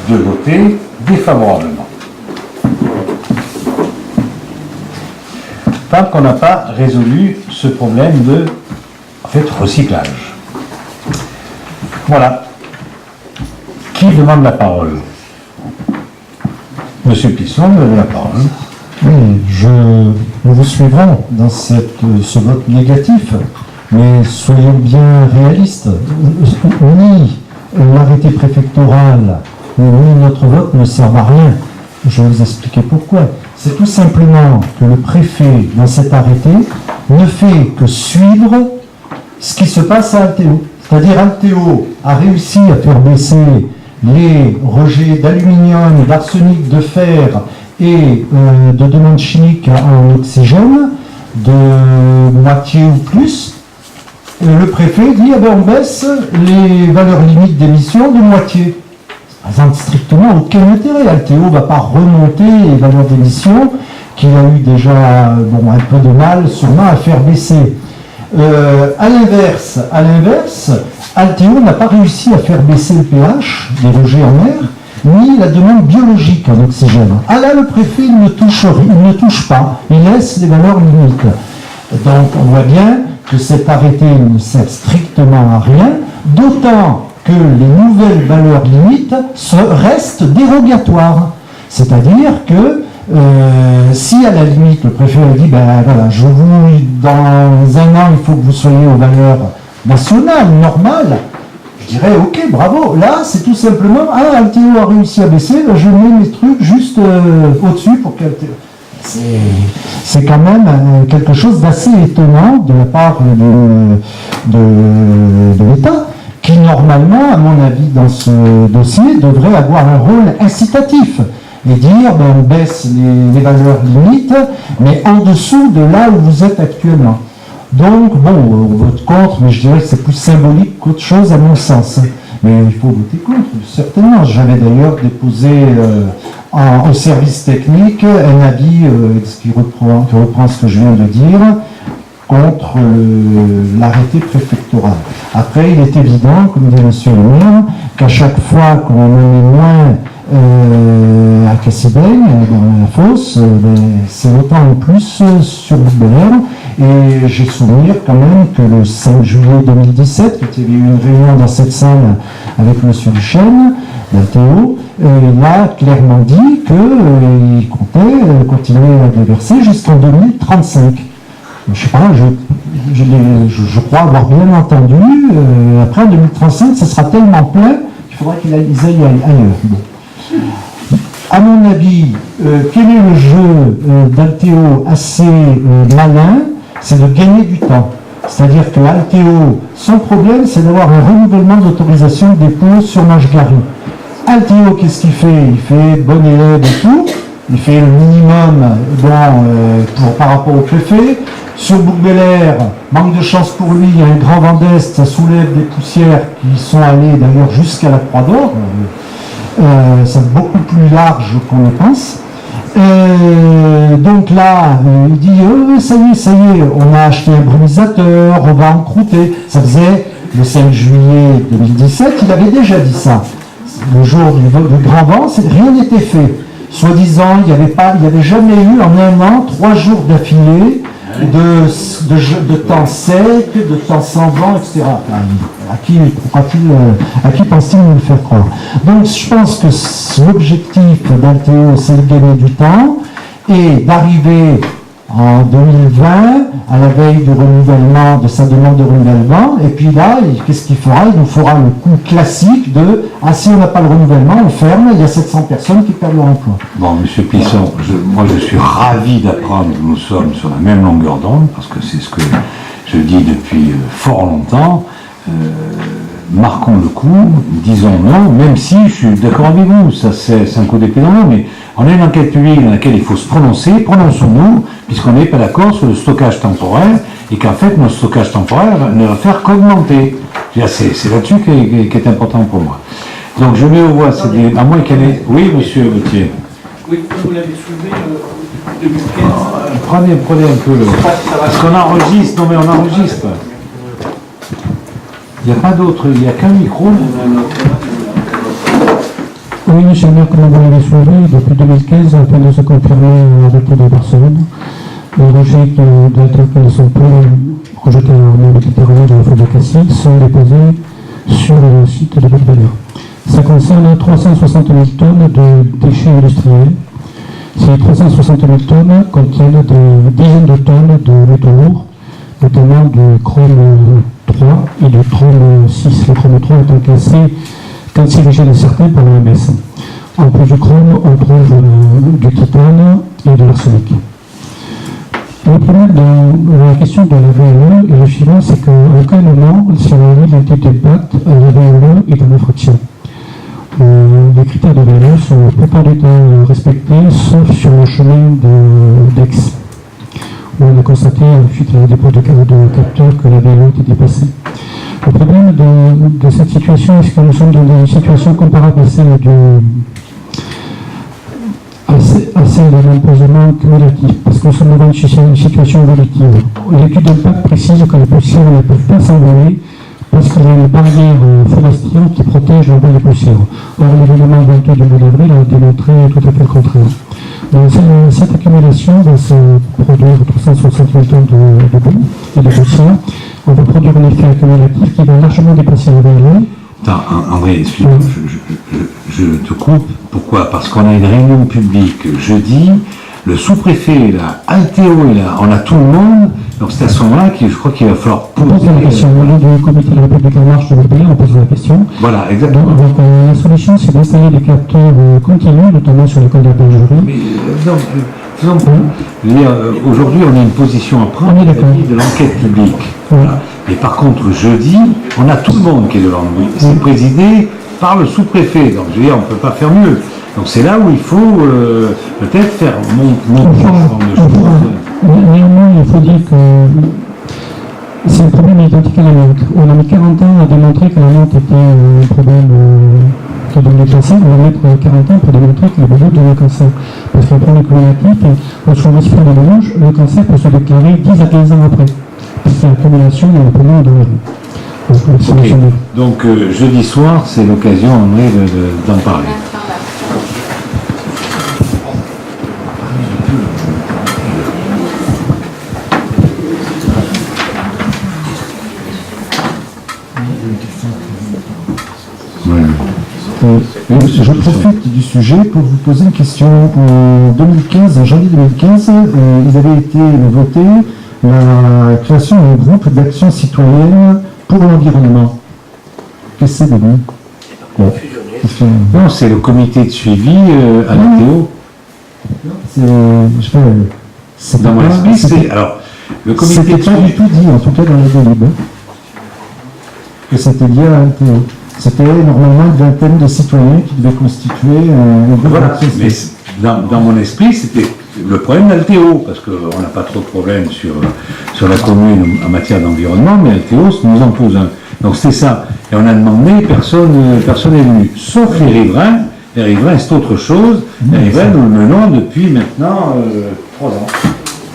A: de voter défavorablement. Tant qu'on n'a pas résolu ce problème de recyclage. Voilà. Qui demande la parole? Monsieur Pisson, vous avez la parole.
B: Oui, nous vous suivrons dans ce vote négatif, mais soyons bien réalistes. Ni l'arrêté préfectoral, ni notre vote ne servent à rien. Je vais vous expliquer pourquoi. C'est tout simplement que le préfet, dans cet arrêté, ne fait que suivre ce qui se passe à Altéo. C'est-à-dire Altéo a réussi à faire baisser les rejets d'aluminium, d'arsenic, de fer et de demandes chimiques en oxygène de moitié ou plus. Et le préfet dit on baisse les valeurs limites d'émission de moitié. Ça ne présente strictement aucun intérêt. Altéo ne va pas remonter les valeurs d'émission qu'il a eu déjà un peu de mal sûrement à faire baisser. À l'inverse, Altéo n'a pas réussi à faire baisser le pH des rejets en mer, ni la demande biologique en oxygène. Ah là, le préfet il ne touche pas, il laisse les valeurs limites. Donc on voit bien que cet arrêté ne sert strictement à rien, d'autant que les nouvelles valeurs limites restent dérogatoires. C'est-à-dire que si à la limite le préfet a dit voilà, dans un an il faut que vous soyez aux valeurs nationales, normales, je dirais ok, bravo. Là c'est tout simplement Altéo a réussi à baisser, je mets mes trucs juste au-dessus pour qu'Altéo. C'est quand même quelque chose d'assez étonnant de la part de l'État, qui normalement, à mon avis, dans ce dossier, devrait avoir un rôle incitatif et dire on baisse les valeurs limites, mais en dessous de là où vous êtes actuellement. Donc, on vote contre, mais je dirais que c'est plus symbolique qu'autre chose à mon sens. Mais il faut voter contre, certainement. J'avais d'ailleurs déposé au service technique un avis qui reprend ce que je viens de dire contre l'arrêté préfectoral. Après, il est évident, comme dit M. le maire, qu'à chaque fois qu'on en met moins à Cassibaigne, dans la fosse, c'est autant en plus sur Bel-Air. Et j'ai souvenir quand même que le 5 juillet 2017, il y avait eu une réunion dans cette salle avec M. Duchesne, d'Altéo, il a clairement dit qu'il comptait continuer à déverser jusqu'en 2035. Je sais pas, je crois avoir bien entendu, après en 2035, ça sera tellement plein qu'il faudra qu'ils aillent ailleurs. Bon. À mon avis, quel est le jeu d'Altéo assez malin? C'est de gagner du temps. C'est-à-dire que Altéo, son problème, c'est d'avoir un renouvellement d'autorisation de dépôt sur Manche-Garry. Altéo, qu'est-ce qu'il fait? Il fait bon élève et tout. Il fait le minimum par rapport au préfet. Sur Bouc-Bel-Air, manque de chance pour lui, il y a un grand vent d'Est, ça soulève des poussières qui sont allées d'ailleurs jusqu'à la Croix d'Or. C'est beaucoup plus large qu'on ne pense. Donc là, il dit ça y est, on a acheté un brumisateur, on va en croûter. Ça faisait le 5 juillet 2017, il avait déjà dit ça. Le jour du grand vent, rien n'était fait. Soi-disant, il n'y avait jamais eu en un an 3 jours d'affilée de temps sec, de temps sans vent, etc. À qui pense-t-il nous le faire croire? Donc je pense que l'objectif d'Altéo, c'est de gagner du temps et d'arriver en 2020 à la veille du renouvellement, de sa demande de renouvellement, et puis là, qu'est-ce qu'il fera? Il nous fera le coup classique de si on n'a pas le renouvellement, on ferme, il y a 700 personnes qui perdent leur emploi.
A: Bon, M. Pisson, moi je suis ravi d'apprendre que nous sommes sur la même longueur d'onde, parce que c'est ce que je dis depuis fort longtemps. Marquons le coup, disons non, même si je suis d'accord avec vous, ça c'est un coup d'épée dans l'eau, mais on a une enquête publique dans laquelle il faut se prononcer, prononçons-nous, puisqu'on n'est pas d'accord sur le stockage temporaire, et qu'en fait notre stockage temporaire ne va faire qu'augmenter. C'est là-dessus qui est important pour moi. Donc je mets au voie, à moins qu'elle ait... Oui, monsieur Gauthier.
E: Oui, vous l'avez soulevé,
A: Prenez un peu le... Parce qu'on enregistre, non mais on enregistre. Il n'y a pas d'autre, il n'y a qu'un micro.
G: Oui, monsieur le maire, comme vous l'avez soulevé, depuis 2015, afin de se confirmer l'arrêté de Barcelone, les rejets d'altérité ne sont plus rejetés en mer Méditerranée de la faute de Cassis sont déposés sur le site de Belvédère. Ça concerne 360 000 tonnes de déchets industriels. Ces 360 000 tonnes contiennent des dizaines de tonnes de métaux lourds, notamment du chrome 3 et du chrome 6. Le chrome 3 étant classé cancérigène certain par l'OMS. En plus du chrome, on trouve du titane et de l'arsenic. Le problème dans la question de la VLE est le suivant, c'est qu'à aucun moment, si on regarde l'étude d'impact, la VLE est en infraction. Les critères de VLE sont la plupart du temps respectés, sauf sur le chemin d'Aix, où on a constaté, suite à la dépôt de capteurs, que la VLE était dépassée. Le problème de cette situation, est-ce que nous sommes dans une situation comparable à celle de l'imposement cumulatif, parce que nous sommes dans une situation évolutive. L'étude d'impact précise que les poussières ne peuvent pas s'envoler parce qu'il y a une barrière forestière qui protège l'envol des poussières. Or, l'événement 22 du mois d'avril a démontré tout à fait le contraire. Donc, cette accumulation va se produire 360 000 tonnes de boue et de poussière. On va produire un effet accumulatif qui va largement dépasser la VLE.
A: Attends, André, excuse-moi, je te coupe. Pourquoi? Parce qu'on a une réunion publique jeudi, le sous-préfet est là, Alteo est là, on a tout le monde, donc c'est à ce moment-là que je crois qu'il va falloir
G: On pose la question. Au lieu du comité de la République en marche de l'Européen, on pose la question.
A: Voilà, exactement.
G: Donc, la solution, c'est d'installer des capteurs continus, notamment sur l'école de la Belgerie.
A: Mais faisons je veux dire, aujourd'hui, on a une position à prendre
G: On est d'accord.
A: vis-à-vis de l'enquête publique.
G: Oui.
A: Voilà. Mais par contre, jeudi, on a tout le monde qui est devant nous. C'est présidé par le sous-préfet. Donc, je veux dire, on ne peut pas faire mieux. Donc, c'est là où il faut peut-être faire monter ce genre de choses.
G: Néanmoins, il faut dire que c'est un problème identique à la menthe. On a mis 40 ans à démontrer que la menthe était un problème qui donnait le cancer. On va mettre 40 ans pour démontrer que le boulot donne le cancer. Parce que le problème climatique, lorsqu'on respire de mélange, le cancer peut se déclarer 10 à 15 ans après. Parce qu'il y a l'accumulation dans le poumon et dans l'air.
A: Okay. Donc, jeudi soir, c'est l'occasion, André, d'en parler.
B: Je profite du sujet pour vous poser une question. En 2015, en janvier 2015, il avait été voté la création d'un groupe d'action citoyenne pour l'environnement. Qu'est-ce que c'est devenu?
A: Non, c'est le comité de suivi à l'Altéo. Dans mon esprit, c'est... Alors, le comité de
B: C'était pas
A: suivi...
B: du tout dit, en tout cas dans la délib, que c'était lié à l'Altéo. C'était normalement une vingtaine de citoyens qui devaient constituer un groupe
A: Voilà,
B: d'action
A: mais
B: citoyenne.
A: dans mon esprit, c'était le problème d'Altéo, parce qu'on n'a pas trop de problèmes sur la commune en matière d'environnement, mais Altéo nous en pose un. Donc c'est ça. Et on a demandé, personne n'est venu, sauf les riverains. Les riverains, c'est autre chose. Les riverains, nous le menons depuis maintenant 3 ans.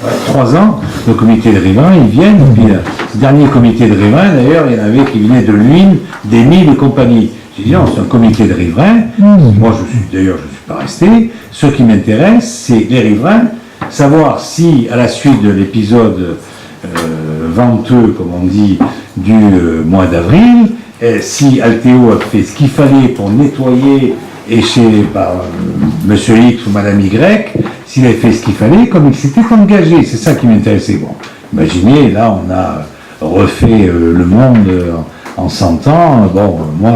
A: Ouais, 3 ans, le comité de riverains, ils viennent, et puis ce dernier comité de riverains, d'ailleurs, il y en avait qui venaient de l'Huile, des Milles et compagnie. J'ai dit non, c'est un comité de riverains. Moi, je suis pas resté. Ce qui m'intéresse, c'est les riverains, savoir si, à la suite de l'épisode venteux, comme on dit, du mois d'avril, si Altéo a fait ce qu'il fallait pour nettoyer et par Monsieur X ou Madame Y, s'il avait fait ce qu'il fallait, comme il s'était engagé. C'est ça qui m'intéressait. Bon, imaginez, là, on a refait le monde en 100 ans. Bon, moi,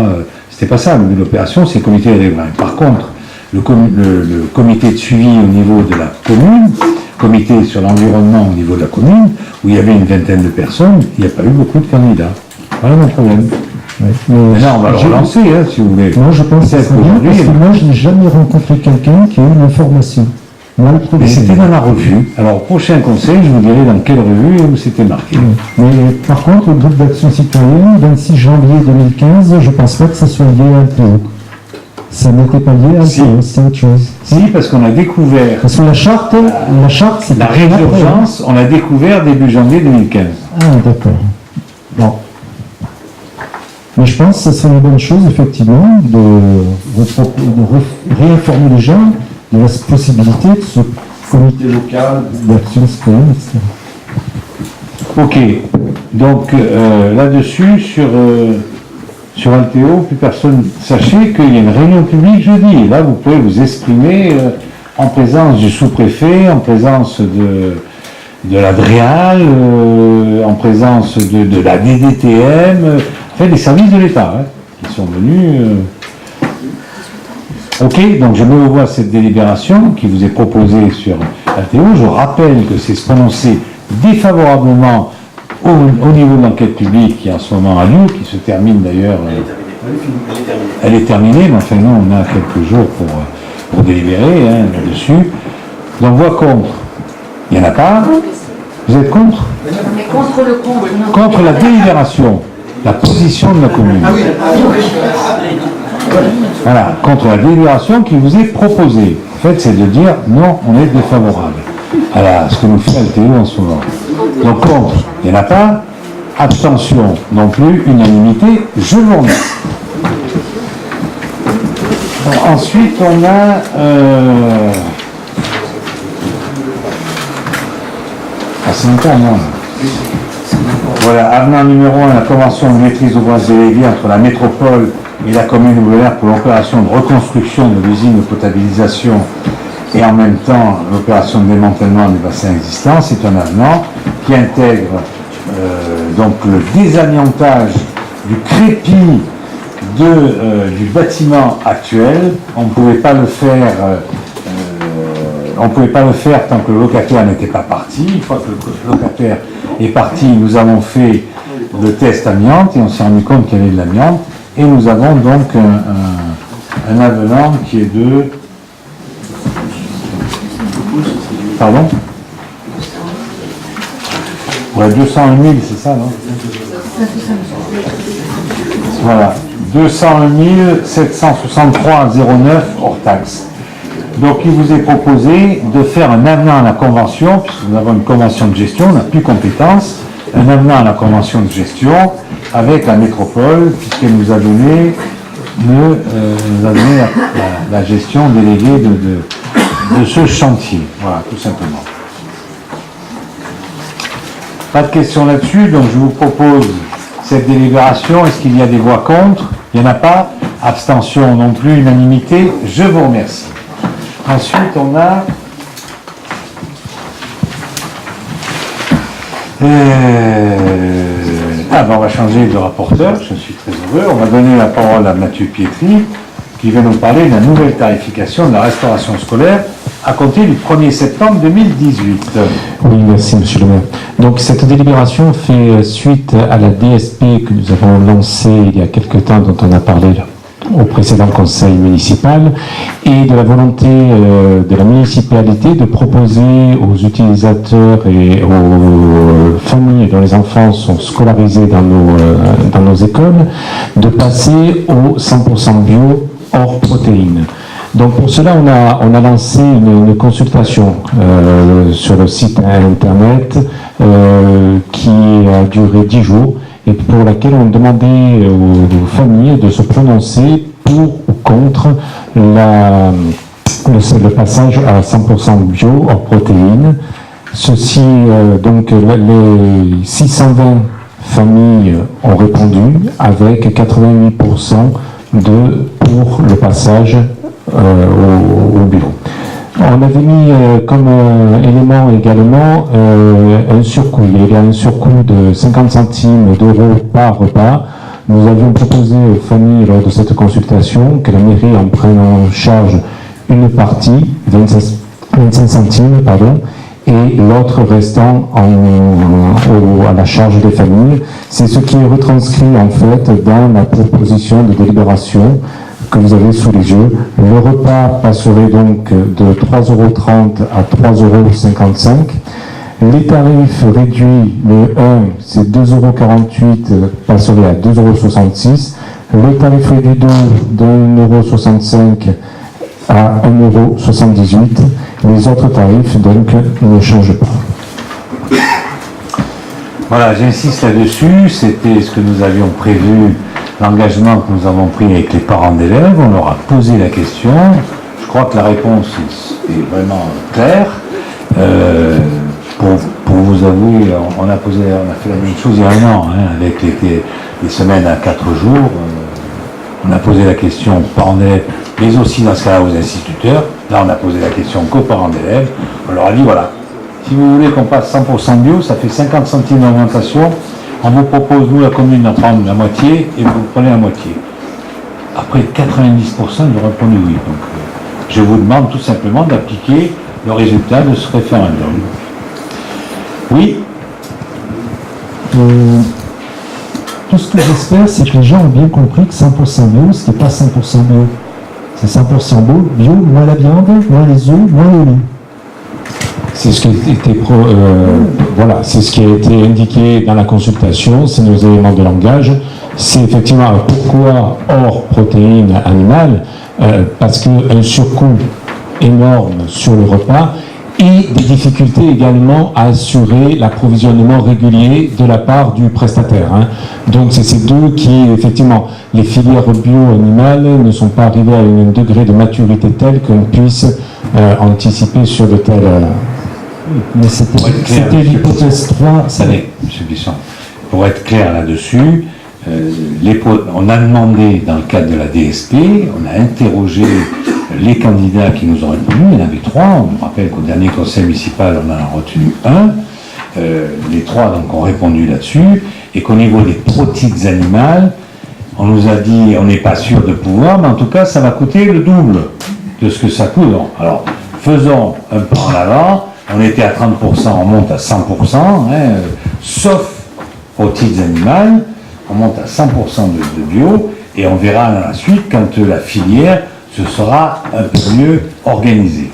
A: c'était pas ça. L'opération, c'est le comité des riverains. Par contre, le comité de suivi au niveau de la commune, comité sur l'environnement au niveau de la commune, où il y avait une vingtaine de personnes, il n'y a pas eu beaucoup de candidats. Voilà mon problème.
B: Ouais.
A: Mais là, on va le relancer, hein, si vous voulez.
B: Moi, je pense que c'est bien, parce que moi, je n'ai jamais rencontré quelqu'un qui a eu l'information.
A: Mais c'était dans la revue. Alors, au prochain conseil, je vous dirai dans quelle revue où c'était marqué.
B: Mais par contre, le groupe d'action citoyenne, 26 janvier 2015, je ne pense pas que ça soit lié à Altéo. Ça n'était pas lié à
A: Si.
B: c'est autre chose.
A: Si, parce qu'on a découvert
B: Parce que la charte, c'est
A: la résurgence, on l'a découvert début janvier 2015.
B: Ah, d'accord. Bon. Mais je pense que ce serait une bonne chose, effectivement, de réinformer les gens de la possibilité de ce comité local d'action citoyenne, etc.
A: Ok, donc là-dessus, sur Alteo, plus personne, sachez qu'il y a une réunion publique jeudi, et là vous pouvez vous exprimer en présence du sous-préfet, en présence de la DREAL, en présence de la DDTM, en fait des services de l'État, qui sont venus. Ok, donc je me revois cette délibération qui vous est proposée sur Alteo. Je rappelle que c'est se prononcer défavorablement au niveau de l'enquête publique qui en ce moment a lieu, qui se termine d'ailleurs. Elle est terminée, mais enfin nous on a quelques jours pour délibérer là-dessus. Donc voix contre, il n'y en a pas. Vous êtes contre?
C: Mais contre le contre. non.
A: Contre la délibération, la position de la commune. Voilà, contre la délibération qui vous est proposée. En fait, c'est de dire non, on est défavorable à ce que nous fait Alteo en ce moment. Donc contre, il n'y en a pas. Abstention non plus, unanimité, je vous remercie. Bon, ensuite, on a... Ah, c'est encore moi. Voilà, avenant numéro 1, la convention de maîtrise d'ouvrage déléguée entre la métropole et la commune de Nouvelle-Aire pour l'opération de reconstruction de l'usine de potabilisation et en même temps l'opération de démantèlement des bassins existants. C'est un avenant qui intègre donc le désamiantage du crépi du bâtiment actuel. On ne pouvait pas le faire. On ne pouvait pas le faire tant que le locataire n'était pas parti. Une fois que le locataire est parti, nous avons fait le test amiante et on s'est rendu compte qu'il y avait de l'amiante. Et nous avons donc un avenant qui est de... Pardon? Ouais, 201 000, c'est ça, non? Voilà, 201 763,09 hors taxe. Donc il vous est proposé de faire un avenant à la convention, puisque nous avons une convention de gestion, on n'a plus compétence, un avenant à la convention de gestion avec la métropole, puisqu'elle nous a donné, la gestion déléguée de ce chantier. Voilà, tout simplement. Pas de questions là-dessus, donc je vous propose cette délibération. Est-ce qu'il y a des voix contre? Il n'y en a pas. Abstention non plus, unanimité. Je vous remercie. Ensuite, on a... on va changer de rapporteur, je suis très heureux. On va donner la parole à Mathieu Pietri, qui va nous parler de la nouvelle tarification de la restauration scolaire à compter du 1er septembre 2018.
H: Oui, merci Monsieur le maire. Donc cette délibération fait suite à la DSP que nous avons lancée il y a quelque temps, dont on a parlé au précédent conseil municipal, et de la volonté de la municipalité de proposer aux utilisateurs et aux familles dont les enfants sont scolarisés dans nos écoles de passer au 100% bio hors protéines. Donc pour cela, on a lancé une consultation sur le site internet qui a duré 10 jours et pour laquelle on demandait aux familles de se prononcer pour ou contre le passage à 100% bio hors protéines. Ceci, donc les 620 familles ont répondu avec 88% pour le passage au bio. On avait mis comme élément également un surcoût. Il y a un surcoût de 50 centimes d'euros par repas. Nous avions proposé aux familles lors de cette consultation que la mairie en prenne en charge une partie, 25 centimes, et l'autre restant à la charge des familles. C'est ce qui est retranscrit en fait dans la proposition de délibération que vous avez sous les yeux. Le repas passerait donc de 3,30 € à 3,55 €. Les tarifs réduits, le 1, c'est 2,48 €, passerait à 2,66 €. Le tarif réduit de 1,65 € à 1,78 €. Les autres tarifs, donc, ne changent pas.
A: Voilà, j'insiste là-dessus, c'était ce que nous avions prévu, l'engagement que nous avons pris avec les parents d'élèves, on leur a posé la question, je crois que la réponse est vraiment claire. Pour vous avouer, on a fait la même chose il y a un an, hein, avec les semaines à 4 jours, on a posé la question aux parents d'élèves, mais aussi dans ce cas-là aux instituteurs, là on a posé la question qu'aux parents d'élèves, on leur a dit voilà, si vous voulez qu'on passe 100% bio, ça fait 50 centimes d'augmentation. On vous propose, nous, la commune, d'en prendre la moitié et vous prenez la moitié. Après 90%, ils ont répondu oui. Donc, je vous demande tout simplement d'appliquer le résultat de ce référendum. Oui.
B: Tout ce que j'espère, c'est que les gens ont bien compris que 100% bio, ce n'est pas 100% bio. C'est 100% bio, moins la viande, moins les œufs, moins le lait.
H: C'est ce qui a été voilà, c'est ce qui a été indiqué dans la consultation, c'est nos éléments de langage. C'est effectivement pourquoi hors protéines animales, parce qu'un surcoût énorme sur le repas et des difficultés également à assurer l'approvisionnement régulier de la part du prestataire. Hein. Donc c'est ces deux qui, effectivement, les filières bio-animales ne sont pas arrivées à un degré de maturité tel qu'on puisse anticiper sur de tels...
B: Mais c'était l'hypothèse 3.
A: Savez, M. Bisson, pour être clair là-dessus, on a demandé, dans le cadre de la DSP, on a interrogé les candidats qui nous ont répondu, il y en avait 3, on me rappelle qu'au dernier conseil municipal, on en a retenu 1, les 3 donc, ont répondu là-dessus, et qu'au niveau des protéines animales, on nous a dit, on n'est pas sûr de pouvoir, mais en tout cas, ça va coûter le double de ce que ça coûte. Alors, faisons un pas en avant. On était à 30%, on monte à 100%, hein, sauf protéines animales, on monte à 100% de bio, et on verra dans la suite quand la filière se sera un peu mieux organisée.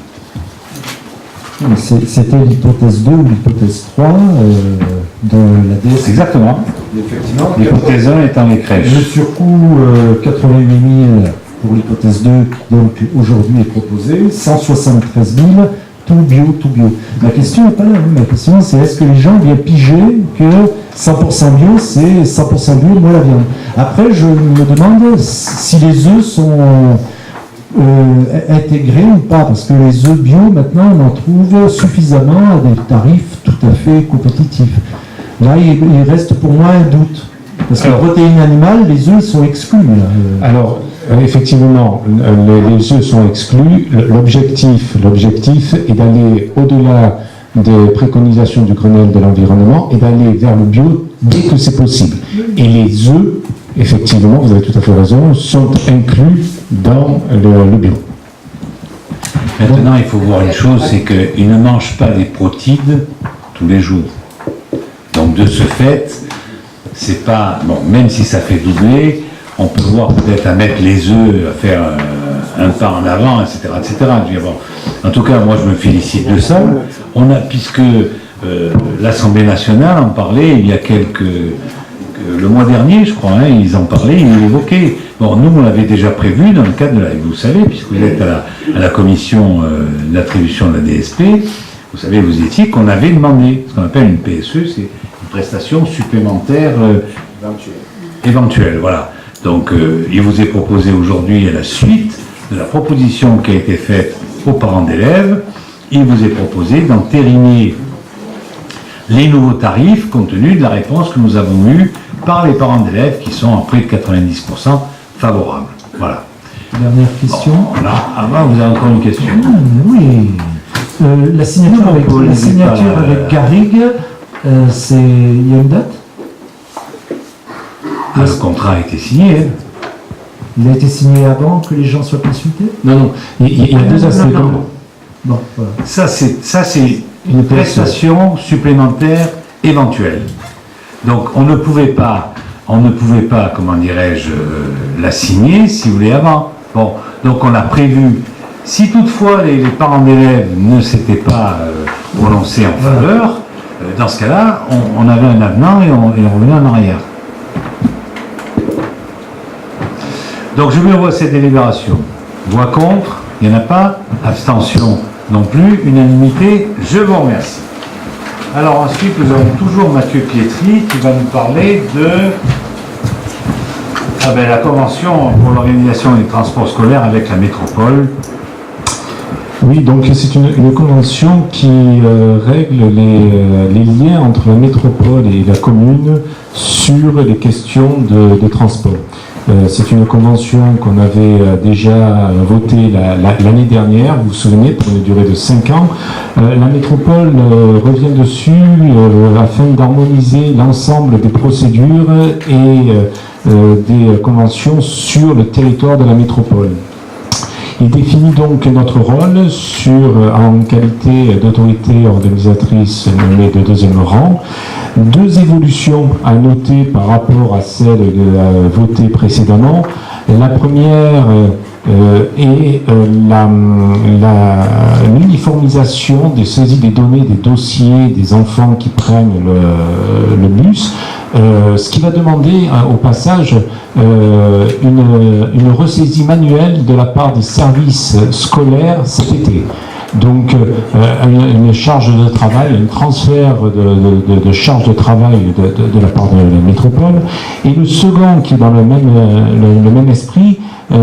B: C'était l'hypothèse 2 ou l'hypothèse 3 de la DS.
A: Exactement.
D: Effectivement.
A: L'hypothèse 1 étant les crèches.
B: Le surcoût 88 000 pour l'hypothèse 2, donc aujourd'hui est proposé, 173 000. Tout bio, tout bio. La question n'est pas là. La question, c'est est-ce que les gens viennent piger que 100% bio, c'est 100% bio, moins la viande. Après, je me demande si les œufs sont intégrés ou pas, parce que les œufs bio, maintenant, on en trouve suffisamment à des tarifs tout à fait compétitifs. Là, il reste pour moi un doute. Parce que les protéines animales, les œufs sont exclus. Là.
H: Alors, effectivement, les œufs sont exclus. L'objectif est d'aller au-delà des préconisations du Grenelle de l'environnement et d'aller vers le bio dès que c'est possible. Et les œufs, effectivement, vous avez tout à fait raison, sont inclus dans le bio.
A: Maintenant, il faut voir une chose, c'est qu'ils ne mangent pas des protéines tous les jours. Donc, de ce fait, c'est pas... Bon, même si ça fait doubler, on peut voir peut-être à mettre les œufs, à faire un pas en avant, etc. etc. Bon, en tout cas, moi, je me félicite de ça. On a, puisque l'Assemblée nationale en parlait il y a le mois dernier, je crois, hein, ils en parlaient, ils l'évoquaient. Bon, nous, on l'avait déjà prévu dans le cadre de la... Vous savez, puisque vous êtes à la commission d'attribution de la DSP, vous savez, vous étiez qu'on avait demandé ce qu'on appelle une PSE, c'est une prestation supplémentaire éventuelle. Voilà. Donc, il vous est proposé aujourd'hui, à la suite de la proposition qui a été faite aux parents d'élèves, il vous est proposé d'entériner les nouveaux tarifs compte tenu de la réponse que nous avons eue par les parents d'élèves qui sont à près de 90% favorables. Voilà.
B: Dernière question.
A: Bon, voilà. Avant, vous avez encore une question.
B: Oui. La signature avec Garrigue, il y a une date?
A: Le contrat a été signé. Hein.
B: Il a été signé avant que les gens soient consultés?
H: Non. Il y a deux aspects.
B: Bon, voilà.
A: Ça, c'est une prestation supplémentaire éventuelle. Donc, on ne pouvait pas, comment dirais-je, la signer, si vous voulez, avant. Bon, donc on a prévu, si toutefois les parents d'élèves ne s'étaient pas prononcés en faveur, dans ce cas-là, on avait un avenant et on revenait en arrière. Donc je mets au voie cette délibération. Voix contre, il n'y en a pas. Abstention non plus. Unanimité, je vous remercie. Alors ensuite, nous avons toujours Mathieu Pietri qui va nous parler de la convention pour l'organisation des transports scolaires avec la métropole.
H: Oui, donc c'est une convention qui règle les liens entre la métropole et la commune sur les questions de transport. C'est une convention qu'on avait déjà votée l'année dernière, vous vous souvenez, pour une durée de 5 ans. La métropole revient dessus afin d'harmoniser l'ensemble des procédures et des conventions sur le territoire de la métropole. Il définit donc notre rôle en qualité d'autorité organisatrice nommée de deuxième rang. 2 évolutions à noter par rapport à celles votées précédemment. La première est l'uniformisation des saisies des données des dossiers des enfants qui prennent le bus, ce qui va demander au passage une ressaisie manuelle de la part des services scolaires cet été. Donc une charge de travail, un transfert de charge de travail de la part de la métropole. Et le second, qui est dans le même esprit,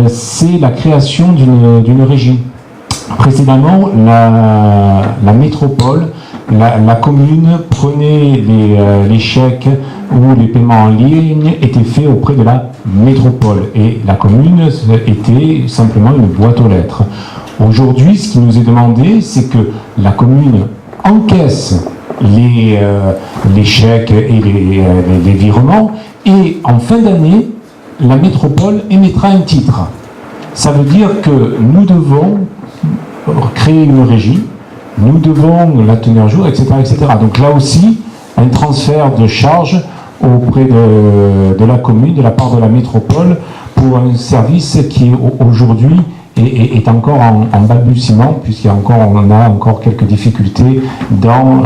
H: c'est la création d'une régie. Précédemment, la métropole, la commune prenait les chèques ou les paiements en ligne étaient faits auprès de la métropole et la commune était simplement une boîte aux lettres. Aujourd'hui, ce qui nous est demandé, c'est que la commune encaisse les chèques et les virements et en fin d'année, la métropole émettra un titre. Ça veut dire que nous devons créer une régie, nous devons la tenir à jour, etc., etc. Donc là aussi, un transfert de charges auprès de la commune, de la part de la métropole, pour un service qui aujourd'hui est encore en balbutiement, on a encore quelques difficultés dans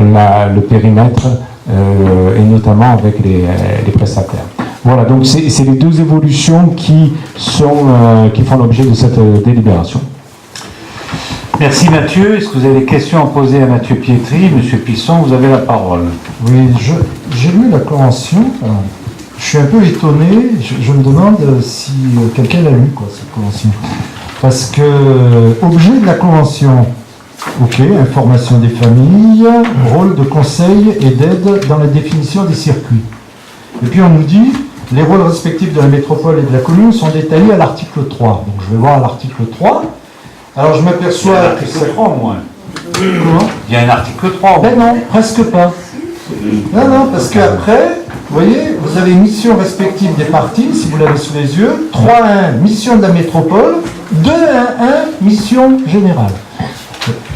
H: le périmètre et notamment avec les prestataires. Voilà, donc c'est les 2 évolutions qui font l'objet de cette délibération.
A: Merci Mathieu. Est-ce que vous avez des questions à poser à Mathieu Pietri? Monsieur Pisson, vous avez la parole.
B: Oui, j'ai lu la convention. Je suis un peu étonné. Je me demande si quelqu'un l'a lu, cette convention. Parce que, objet de la convention, ok, information des familles, rôle de conseil et d'aide dans la définition des circuits. Et puis on nous dit, les rôles respectifs de la métropole et de la commune sont détaillés à l'article 3. Donc je vais voir l'article 3. Alors je m'aperçois que c'est...
A: 3 au moins.
B: Comment ?
A: Il y a un article 3.
B: Ben non, presque pas. Non, parce qu'après, vous voyez, vous avez mission respective des parties, si vous l'avez sous les yeux, 3.1, mission de la métropole, 2.1, mission générale.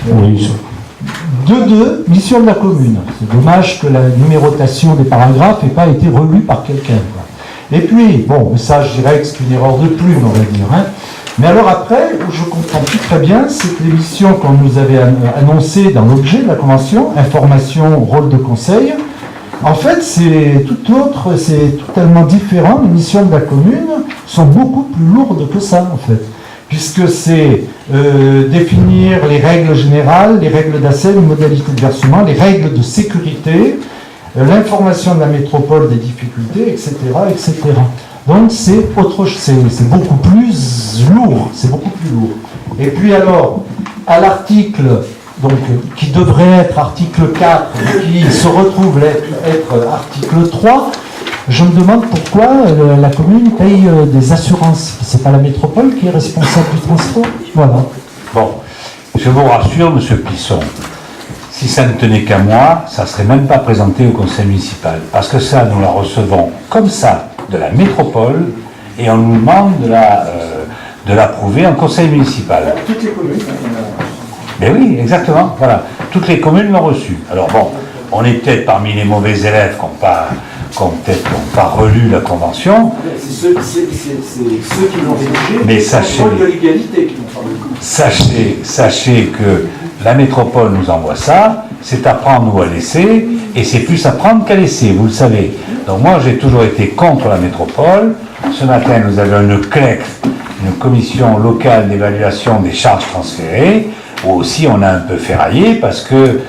H: Oui.
B: 2.2, mission de la commune. C'est dommage que la numérotation des paragraphes n'ait pas été relue par quelqu'un. Et puis, bon, ça je dirais que c'est une erreur de plume, on va dire. Mais alors après, où je comprends plus très bien, c'est que les missions qu'on nous avait annoncées dans l'objet de la convention, information, rôle de conseil, en fait c'est tout autre, c'est totalement différent. Les missions de la commune sont beaucoup plus lourdes que ça en fait, puisque c'est définir les règles générales, les règles d'accès, les modalités de versement, les règles de sécurité, l'information de la métropole des difficultés, etc., etc. Donc c'est beaucoup plus lourd, Et puis alors, à l'article, donc qui devrait être article 4, qui se retrouve être article 3, je me demande pourquoi la commune paye des assurances. C'est pas la métropole qui est responsable du transport. Voilà.
A: Bon, je vous rassure, monsieur Plisson, si ça ne tenait qu'à moi, ça ne serait même pas présenté au conseil municipal. Parce que ça, nous la recevons comme ça de la métropole et on nous demande de l'approuver en conseil municipal.
D: Toutes les communes.
A: Mais oui, exactement, voilà. Toutes les communes l'ont reçu. Alors bon, on est peut-être parmi les mauvais élèves qui n'ont pas relu la convention.
D: C'est ceux qui l'ont rédigé,
A: mais sachez,
D: de l'égalité qui l'ont parlé.
A: Sachez que la métropole nous envoie ça, c'est à prendre ou à laisser, et c'est plus à prendre qu'à laisser, vous le savez. Donc moi j'ai toujours été contre la métropole, Ce matin, nous avons une CLEC, une commission locale d'évaluation des charges transférées, où aussi on a un peu ferraillé parce qu'ils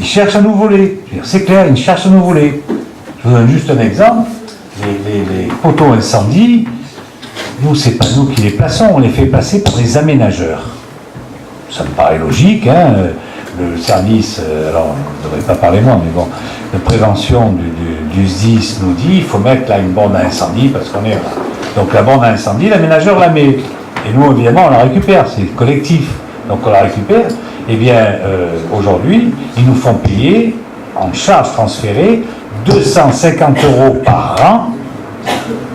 A: cherchent à nous voler. C'est clair, ils cherchent à nous voler. Je vous donne juste un exemple. Les poteaux incendie, nous, c'est pas nous qui les plaçons, on les fait passer par les aménageurs. Ça me paraît logique, hein. Le service, alors je ne devrais pas parler moi, mais bon, de prévention du SDIS nous dit il faut mettre là une borne à incendie parce qu'on est là. Donc la borne à incendie, l'aménageur la met. Et nous, évidemment, on la récupère, c'est collectif. Donc on la récupère. Eh bien, aujourd'hui, ils nous font payer en charge transférée 250 € par an,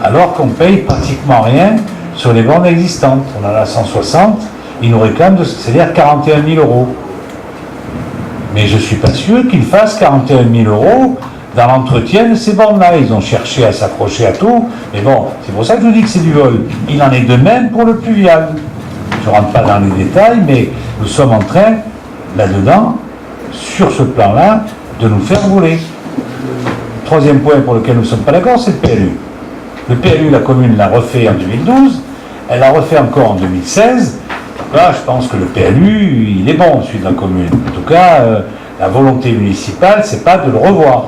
A: alors qu'on paye pratiquement rien sur les bornes existantes. On en a 160, ils nous réclament, c'est-à-dire 41 000 €. Mais je ne suis pas sûr qu'ils fassent 41 000 € dans l'entretien de ces bornes-là. Ils ont cherché à s'accrocher à tout, mais bon, c'est pour ça que je vous dis que c'est du vol. Il en est de même pour le pluvial. Je ne rentre pas dans les détails, mais nous sommes en train, là-dedans, sur ce plan-là, de nous faire voler. Troisième point pour lequel nous ne sommes pas d'accord, c'est le PLU. Le PLU, la commune l'a refait en 2012, elle l'a refait encore en 2016. Là, je pense que le PLU, il est bon, celui de la commune. En tout cas, la volonté municipale, c'est pas de le revoir.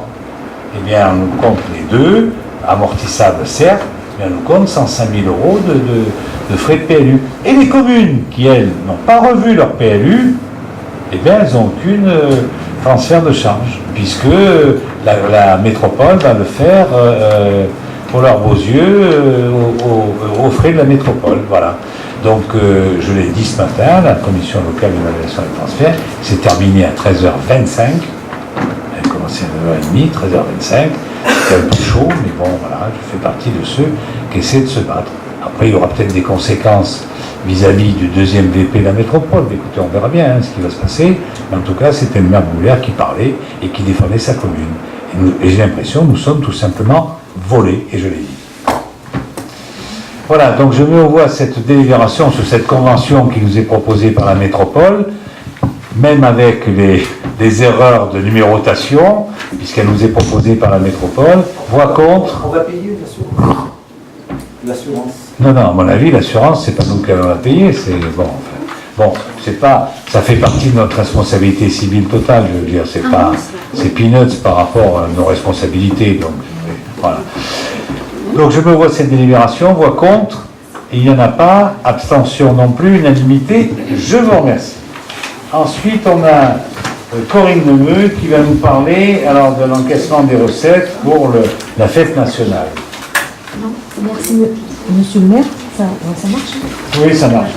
A: Eh bien, on nous compte les deux, amortissables certes, mais on nous compte 105 000 € de frais de PLU. Et les communes qui, elles, n'ont pas revu leur PLU, eh bien, elles n'ont aucune transfert de charge, puisque la métropole va le faire pour leurs beaux yeux aux frais de la métropole. Voilà. Donc, je l'ai dit ce matin, la commission locale d'évaluation des transferts s'est terminée à 13h25. Elle a commencé à 9h30, 13h25. C'était un peu chaud, mais bon, voilà, je fais partie de ceux qui essaient de se battre. Après, il y aura peut-être des conséquences vis-à-vis du deuxième VP de la métropole. Mais écoutez, on verra bien ce qui va se passer. Mais en tout cas, c'était le maire Boulère qui parlait et qui défendait sa commune. Et j'ai l'impression que nous sommes tout simplement volés, et je l'ai dit. Voilà, donc je mets au voie cette délibération sur cette convention qui nous est proposée par la métropole, même avec les erreurs de numérotation, puisqu'elle nous est proposée par la métropole. Voix contre.
D: On va payer l'assurance.
A: Non, à mon avis, l'assurance, c'est pas nous qui allons la payer, c'est bon. Bon, c'est pas, ça fait partie de notre responsabilité civile totale, je veux dire, c'est peanuts par rapport à nos responsabilités, donc voilà. Donc je me vois cette délibération, voix contre, il n'y en a pas, abstention non plus, unanimité, je vous remercie. Ensuite, on a Corinne Nemeu qui va nous parler alors de l'encaissement des recettes pour la fête nationale.
C: Non, merci Monsieur le maire, ça marche?
A: Oui, ça marche.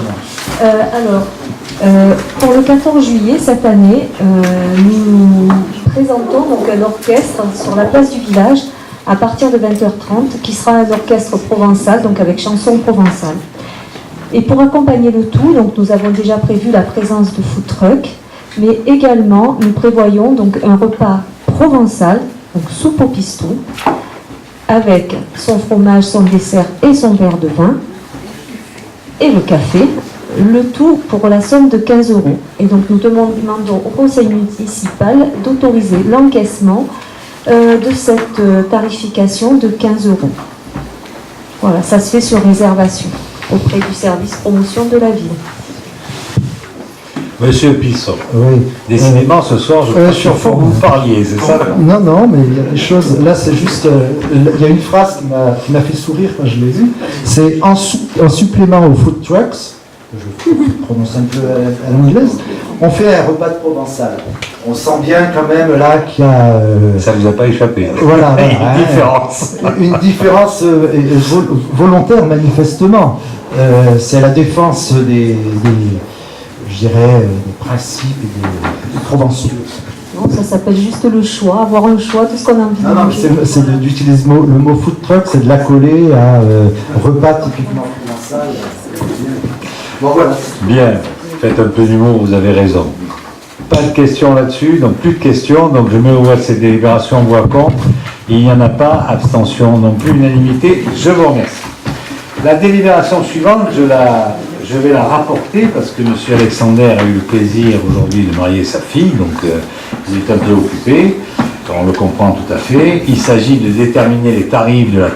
C: Pour le 14 juillet cette année, nous présentons donc un orchestre sur la place du village à partir de 20h30 qui sera un orchestre provençal, donc avec chansons provençales. Et pour accompagner le tout, donc nous avons déjà prévu la présence de food truck, mais également nous prévoyons donc un repas provençal, donc soupe au pistou, avec son fromage, son dessert et son verre de vin, et le café, le tout pour la somme de 15 €. Et donc nous demandons au conseil municipal d'autoriser l'encaissement de cette tarification de 15 €. Voilà, ça se fait sur réservation auprès du service promotion de la ville.
A: Monsieur Pissot,
B: Oui.
A: décidément ce soir, je suis pas sûr que vous parliez, c'est ça?
B: Non, mais il y a des choses. Là, c'est juste. Il y a une phrase qui m'a fait sourire quand je l'ai vue. C'est en supplément aux food trucks, je prononce un peu à l'anglaise, on fait un repas de provençal. On sent bien quand même là qu'il y a.
A: Ça ne vous a pas échappé.
B: Voilà,
A: Une différence.
B: Une différence volontaire, manifestement. C'est la défense je dirais, des principes et des conventions.
C: Non, ça s'appelle juste le choix, avoir un choix, tout ce qu'on a envie de manger.
B: Non, c'est d'utiliser le mot food truck, c'est de l'accoler à repas typiquement provençal. Bon, voilà.
A: Bien, faites un peu d'humour, vous avez raison. Pas de questions là-dessus, donc plus de questions, donc je mets au voie cette délibération, voix contre. Il n'y en a pas, abstention non plus, unanimité, je vous remercie. La délibération suivante, je vais la rapporter parce que M. Alexander a eu le plaisir aujourd'hui de marier sa fille, donc il est un peu occupé, on le comprend tout à fait. Il s'agit de déterminer les tarifs de la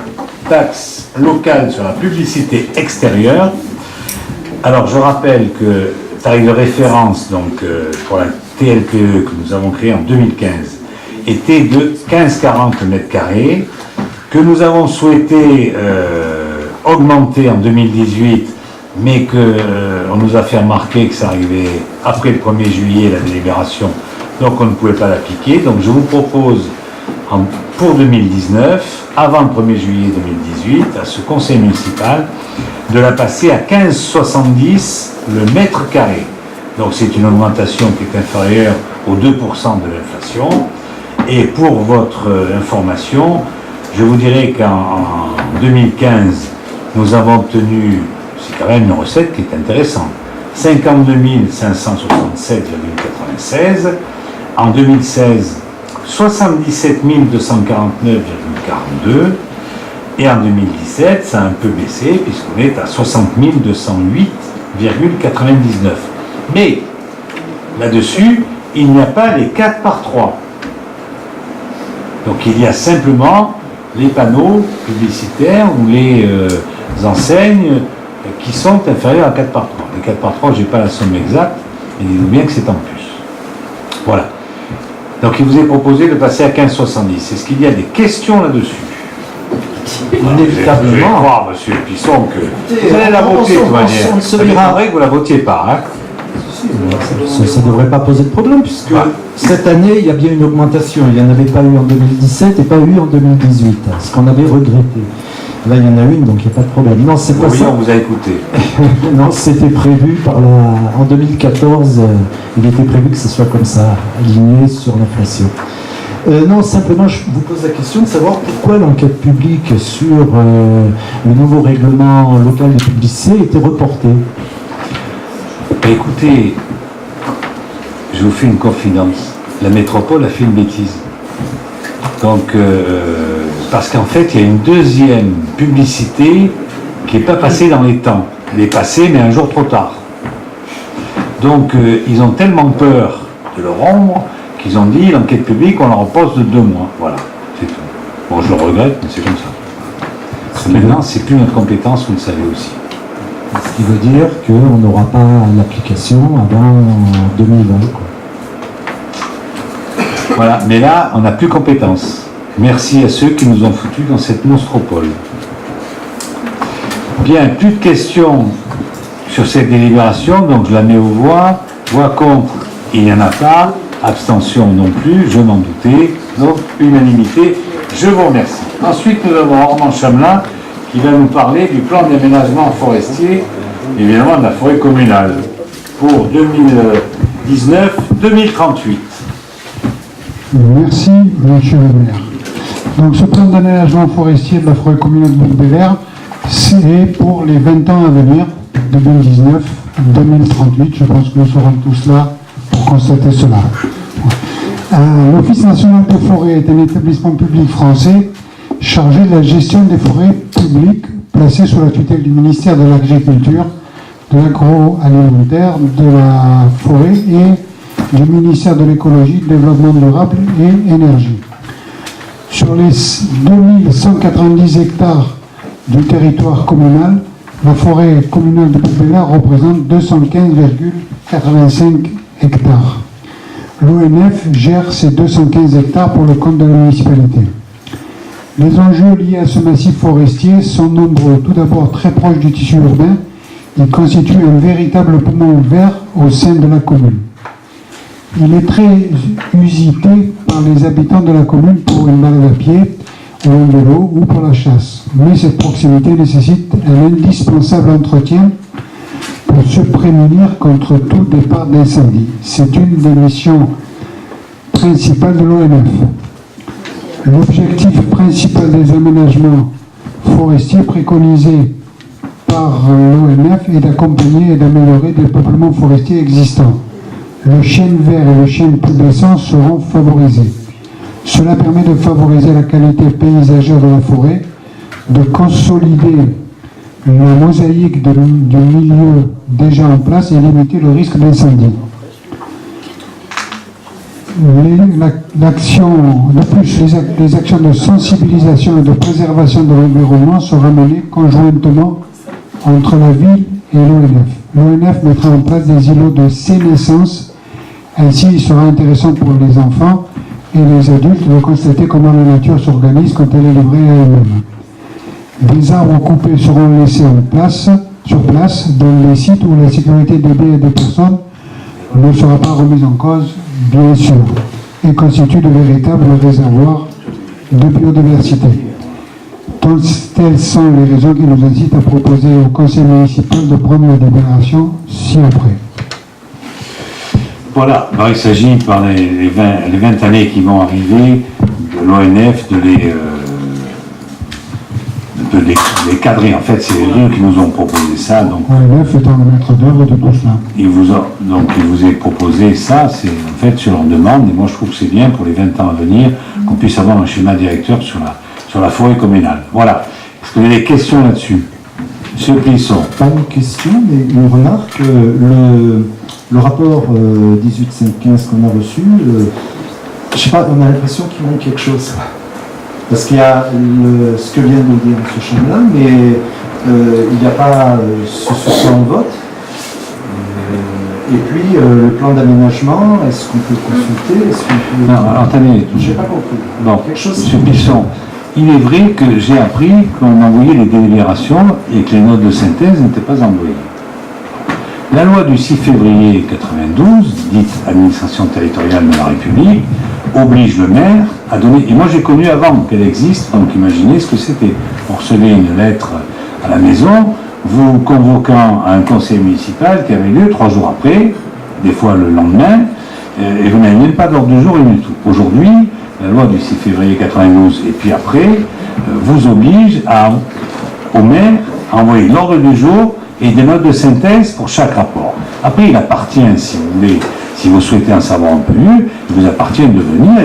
A: taxe locale sur la publicité extérieure. Alors je rappelle que le tarif de référence donc, pour la TLPE que nous avons créée en 2015 était de 15,40 mètres carrés, que nous avons souhaité augmenter en 2018, mais qu'on nous a fait remarquer que ça arrivait après le 1er juillet, la délibération, donc on ne pouvait pas l'appliquer. Donc je vous propose pour 2019, avant le 1er juillet 2018, à ce conseil municipal, de la passer à 15,70 le mètre carré. Donc c'est une augmentation qui est inférieure aux 2% de l'inflation. Et pour votre information, je vous dirais qu'en 2015, nous avons obtenu, c'est quand même une recette qui est intéressante, 52 567,96. En 2016, 77 249,42. Et en 2017, ça a un peu baissé puisqu'on est à 60 208,99. Mais là-dessus, il n'y a pas les 4 par 3. Donc il y a simplement les panneaux publicitaires ou les enseignes qui sont inférieurs à 4 par 3. Les 4 par 3, je n'ai pas la somme exacte, mais dites-vous bien que c'est en plus. Voilà. Donc il vous est proposé de passer à 15,70. Est-ce qu'il y a des questions là-dessus?
B: Inévitablement.
A: Je vais croire, monsieur Pisson, que vous allez la voter de toute manière. Ça m'étonnerait que vous ne la votiez pas. Hein.
B: Ça ne devrait pas poser de problème, puisque cette année, il y a bien une augmentation. Il n'y en avait pas eu en 2017 et pas eu en 2018, ce qu'on avait regretté. Là, il y en a une, donc il n'y a pas de problème. Non, c'est pas ça.
A: On vous a écouté.
B: Non, c'était prévu en 2014, il était prévu que ce soit comme ça, aligné sur l'inflation. Non, simplement, je vous pose la question de savoir pourquoi l'enquête publique sur le nouveau règlement local de publicité était reportée.
A: Écoutez, je vous fais une confidence. La métropole a fait une bêtise. Donc, parce qu'en fait, il y a une deuxième publicité qui n'est pas passée dans les temps. Elle est passée, mais un jour trop tard. Donc, ils ont tellement peur de le rendre qu'ils ont dit l'enquête publique, on la repose de 2 mois. Voilà, c'est tout. Bon, je le regrette, mais c'est comme ça. Maintenant, c'est plus notre compétence, vous le savez aussi.
B: Ce qui veut dire qu'on n'aura pas l'application avant 2020. Quoi.
A: Voilà, mais là, on n'a plus compétence. Merci à ceux qui nous ont foutus dans cette monstropole. Bien, plus de questions sur cette délibération, donc je la mets aux voix. Voix contre, il n'y en a pas. Abstention non plus, je m'en doutais. Donc, unanimité, je vous remercie. Ensuite, nous avons Armand Chamelin qui va nous parler du plan d'aménagement forestier, évidemment de la forêt communale, pour 2019-2038.
I: Merci, monsieur le maire. Donc, ce plan d'aménagement forestier de la forêt communale de Bouc-Bélair, c'est pour les 20 ans à venir, 2019-2038. Je pense que nous serons tous là pour constater cela. L'Office national des forêts est un établissement public français chargé de la gestion des forêts publiques placées sous la tutelle du ministère de l'Agriculture, de l'agroalimentaire, de la forêt et du ministère de l'écologie, développement durable et énergie. Sur les 2190 hectares du territoire communal, la forêt communale de Bouc-Bélair représente 215,85 hectares. L'ONF gère ces 215 hectares pour le compte de la municipalité. Les enjeux liés à ce massif forestier sont nombreux. Tout d'abord, très proche du tissu urbain, il constitue un véritable poumon vert au sein de la commune. Il est très usité par les habitants de la commune pour une balade à pied, ou en vélo, ou pour la chasse. Mais cette proximité nécessite un indispensable entretien pour se prémunir contre tout départ d'incendie. C'est une des missions principales de l'ONF. L'objectif principal des aménagements forestiers préconisés par l'ONF est d'accompagner et d'améliorer les peuplements forestiers existants. Le chêne vert et le chêne pubescent seront favorisés. Cela permet de favoriser la qualité paysagère de la forêt, de consolider la mosaïque du milieu déjà en place et limiter le risque d'incendie. De plus, les actions de sensibilisation et de préservation de l'environnement seront menées conjointement entre la ville et l'ONF. L'ONF mettra en place des îlots de sénescence. Ainsi, il sera intéressant pour les enfants et les adultes de constater comment la nature s'organise quand elle est livrée à elle-même. Des arbres coupés seront laissés sur place dans les sites où la sécurité des biens et des personnes ne sera pas remise en cause, bien sûr, et constituent de véritables réservoirs de biodiversité. Telles sont les raisons qui nous incitent à proposer au conseil municipal de prendre la délibération ci-après.
A: Voilà, alors il s'agit par les 20 années qui vont arriver de l'ONF de les cadrer. En fait, c'est eux qui nous ont proposé ça. Donc,
I: l'ONF étant le maître d'œuvre de tout cela.
A: Il vous a proposé ça, c'est en fait sur leur demande, et moi je trouve que c'est bien pour les 20 ans à venir qu'on puisse avoir un schéma directeur sur la forêt communale. Voilà. Est-ce que vous avez des questions là-dessus? Monsieur Plisson.
J: Pas une question, mais une remarque. Le rapport 18-5-15 qu'on a reçu, je sais pas, on a l'impression qu'il manque quelque chose. Parce qu'il y a ce que vient de dire M. Chamelin, mais il n'y a pas ce sur en vote. Et puis le plan d'aménagement, est-ce qu'on peut consulter?
A: Non, alors, attendez.
J: Je n'ai pas compris.
A: Bon,
J: quelque chose
A: M. Plisson, il est vrai que j'ai appris qu'on envoyait les délibérations et que les notes de synthèse n'étaient pas envoyées. La loi du 6 février 92, dite administration territoriale de la République, oblige le maire à donner, et moi j'ai connu avant qu'elle existe, donc imaginez ce que c'était. Vous recevez une lettre à la maison, vous convoquant à un conseil municipal qui avait lieu 3 jours après, des fois le lendemain, et vous n'avez même pas d'ordre du jour et du tout. Aujourd'hui, la loi du 6 février 92 et puis après, vous oblige au maire à envoyer l'ordre du jour et des notes de synthèse pour chaque rapport. Après, il appartient, si vous souhaitez en savoir un peu mieux, il vous appartient de venir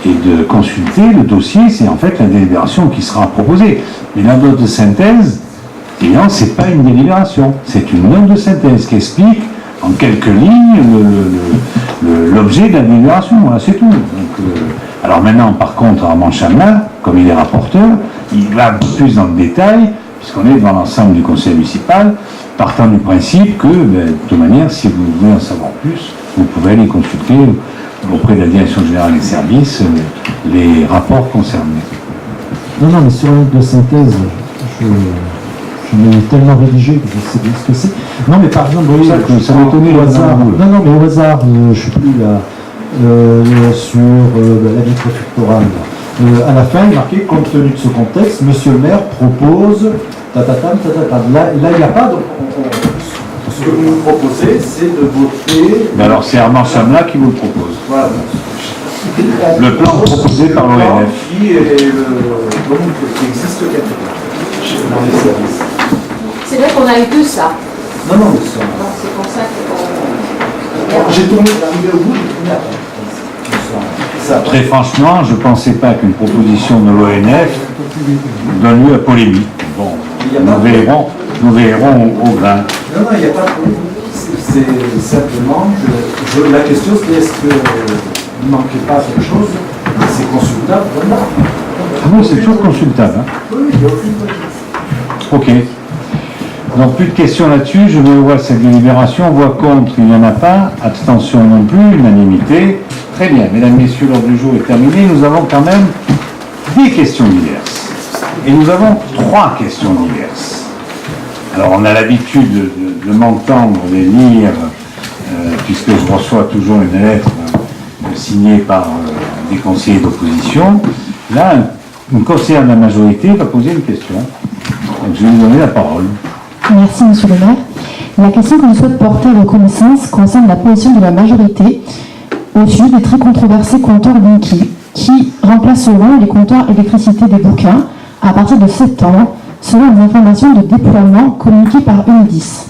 A: et de consulter le dossier. C'est en fait la délibération qui sera proposée. Mais la note de synthèse, évidemment, ce n'est pas une délibération, c'est une note de synthèse qui explique en quelques lignes l'objet de la délibération. Voilà, c'est tout. Donc, alors maintenant, par contre, Armand Chamelin, comme il est rapporteur, il va un peu plus dans le détail, puisqu'on est dans l'ensemble du conseil municipal, partant du principe que, de toute manière, si vous voulez en savoir plus, vous pouvez aller consulter auprès de la Direction Générale des Services les rapports concernés.
J: Non, mais sur la note de synthèse, je m'ai tellement rédigé que je sais bien ce que c'est. Non, mais par exemple, oui,
A: ça m'étonnait
J: au hasard. Non, mais au hasard, je ne suis plus là, sur la vie préfectorale. À la fin, il est marqué, compte tenu de ce contexte, Monsieur le maire propose, Là, il n'y a pas, donc ce que vous nous proposez, c'est de voter...
A: Mais alors, c'est Armand Chamelin qui vous le propose.
J: Voilà.
A: Le plan proposé par l'ONF.
J: Qui existe quelque part dans les services.
F: C'est vrai qu'on a eu que ça.
J: Non, mais ça...
F: Donc c'est pour ça que...
J: J'ai tourné l'arrivée au bout, j'ai tourné après.
A: Très franchement, je ne pensais pas qu'une proposition de l'ONF donne lieu à polémique. Bon, nous verrons au grain.
J: Non, il n'y a pas de polémique. C'est simplement que la question c'est est-ce qu'il ne manquait pas quelque chose? C'est consultable, voilà.
A: Oui, c'est toujours consultable. Hein.
J: Oui, il n'y a aucune polémique.
A: Ok. Donc plus de questions là-dessus, je me vois cette délibération, voix contre, il n'y en a pas, abstention non plus, unanimité. Très bien, mesdames, messieurs, l'ordre du jour est terminé. Nous avons quand même des questions diverses. Et nous avons 3 questions diverses. Alors on a l'habitude de m'entendre les lire, puisque je reçois toujours une lettre signée par des conseillers d'opposition. Là, une conseillère de la majorité va poser une question. Donc je vais lui donner la parole.
K: Merci, Monsieur le maire. La question que je souhaite porter à vos connaissances concerne la position de la majorité au sujet des très controversés compteurs Linky, qui remplaceront les compteurs électricité des bouquins à partir de septembre, selon les informations de déploiement communiquées par Enedis.